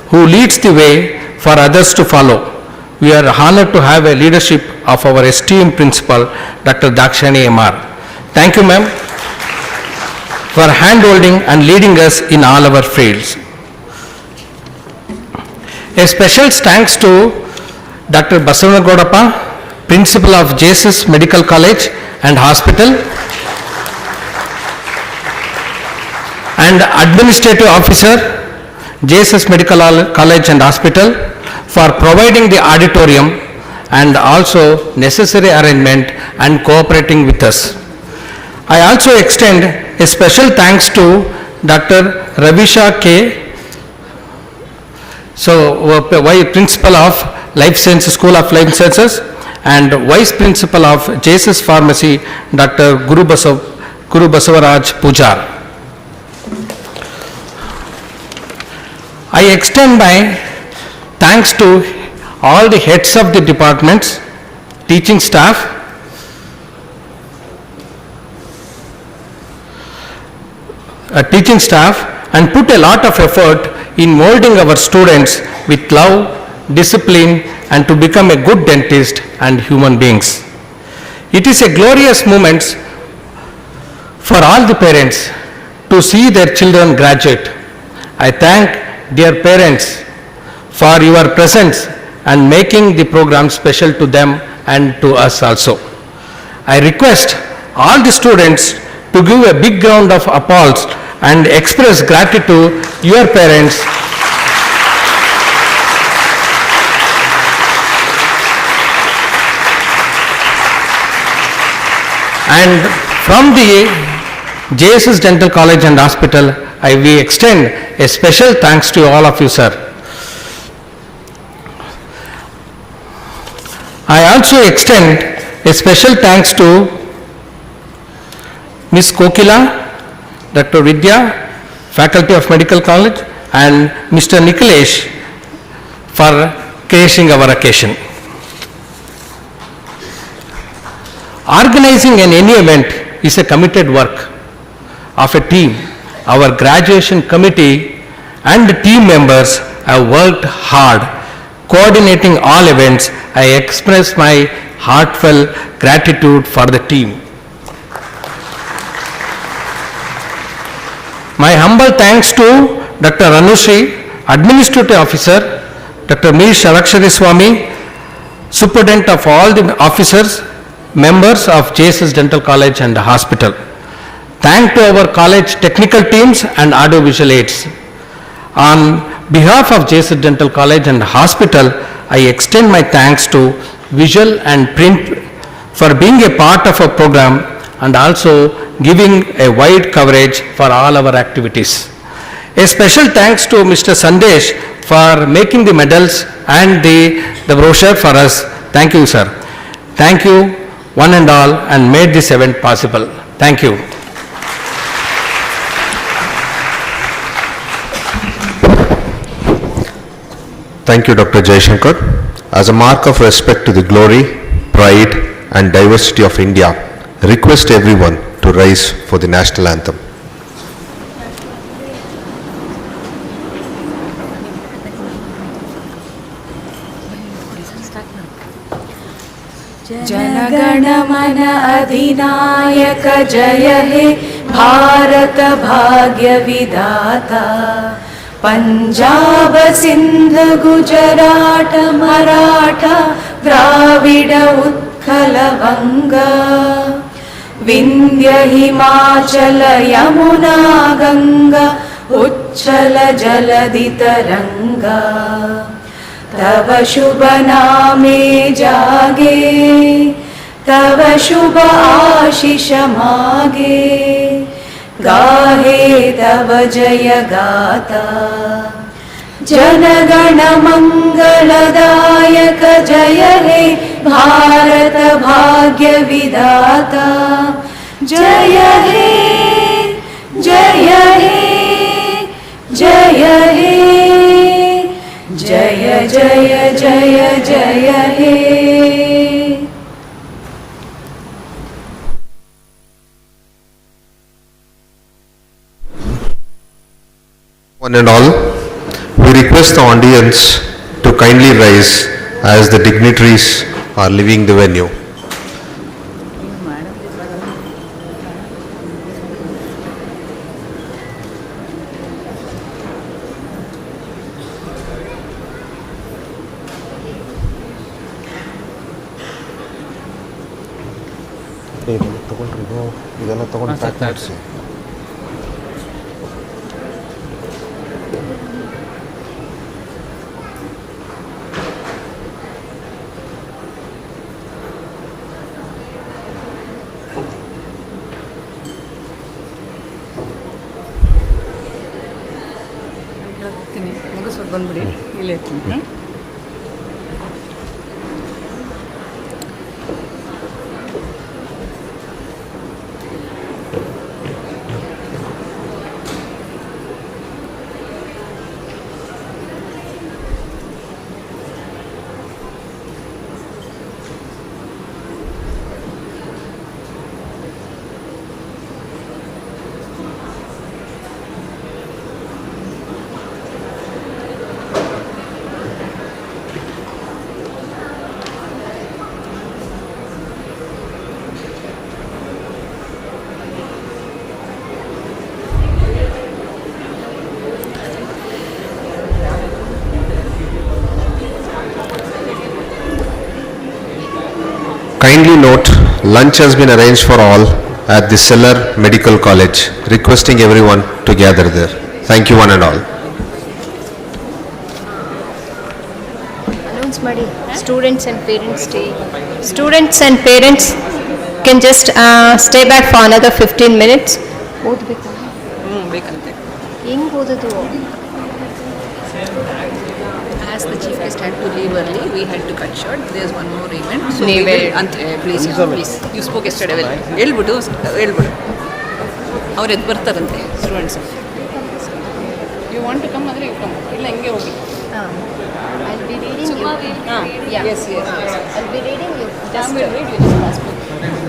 who leads the way for others to follow. We are honored to have a leadership of our esteemed principal, Dr. Dakshani M.R. Thank you, ma'am, for hand-holding and leading us in all our fields. A special thanks to Dr. Basavana Godappa, Principal of JSS Medical College and Hospital, and Administrative Officer, JSS Medical College and Hospital, for providing the auditorium and also necessary arrangement and cooperating with us. I also extend a special thanks to Dr. Ravisha K. Principal of Life Sciences, School of Life Sciences, and Vice Principal of JSS Pharmacy, Dr. Guru Basavaraj Pujar. I extend my thanks to all the heads of the departments, teaching staff, and put a lot of effort in molding our students with love, discipline, and to become a good dentist and human beings. It is a glorious moment for all the parents to see their children graduate. I thank dear parents for your presence and making the program special to them and to us also. I request all the students to give a big round of applause and express gratitude to your parents and from the JSS Dental College and Hospital, we extend a special thanks to all of you, sir. I also extend a special thanks to Ms. Kokila, Dr. Vidya, Faculty of Medical College, and Mr. Nikhilesh for gracing our occasion. Organizing any event is a committed work of a team. Our graduation committee and team members have worked hard coordinating all events. I express my heartfelt gratitude for the team. My humble thanks to Dr. Anushri, Administrative Officer, Dr. Mir Shalakshari Swami, Superintendent of all the officers, members of JSS Dental College and Hospital. Thank to our college technical teams and audiovisual aids. On behalf of JSS Dental College and Hospital, I extend my thanks to visual and print for being a part of our program and also giving a wide coverage for all our activities. A special thanks to Mr. Sandesh for making the medals and the brochure for us. Thank you, sir. Thank you, one and all, and made this event possible. Thank you. Thank you, Dr. Jaishankar. As a mark of respect to the glory, pride, and diversity of India, request everyone to rise for the national anthem. जनगण मन अधिनायक जय हे भारत भाग्य विधाता पंजाब सिंध गुजरात मराठा द्राविड उत्कल वंगा विंध्य हिमाचल यमुना गंगा उच्चल जलधि तरंगा तव शुभ नामे जागे तव शुभ आशीष मागे गाहे तव जय गाता जनगण मंगलदायक जय हे भारत भाग्य विधाता जय हे जय हे जय हे जय जय जय जय हे. One and all, we request the audience to kindly rise as the dignitaries are leaving the venue. ಇದೆಲ್ಲ ತಗೊಂಡು ಪ್ಯಾಕ್ ಮಾಡಿಸಿ. ಮುಗಿಸ್ಬಿಟ್ಟು ಬಂದ್ಬಿಡಿ ಇಲ್ಲೇ ಇರ್ತೀನಿ. Kindly note, lunch has been arranged for all at the Cellar Medical College, requesting everyone to gather there. Thank you one and all. Announce ಮಾಡಿ students and parents stay. Students and parents can just stay back for another 15 minutes. ಓದಬೇಕಾ? ಬೇಕಂತೆ. ಹೆಂಗೆ ಓದೋದು? As the chief guest had to leave early, we had to cut short. There's one more event. So ನೀವೇ please. You spoke yesterday. ಹೇಳ್ಬಿಡು. ಅವ್ರು ಎದ್ದು ಬರ್ತಾರಂತೆ students. You want to come ಅಂದರೆ you come. ಇಲ್ಲ ಹಿಂಗೆ ಹೋಗಿ. I'll be reading you. Yes. I'll be reading you. Just read. You just pass.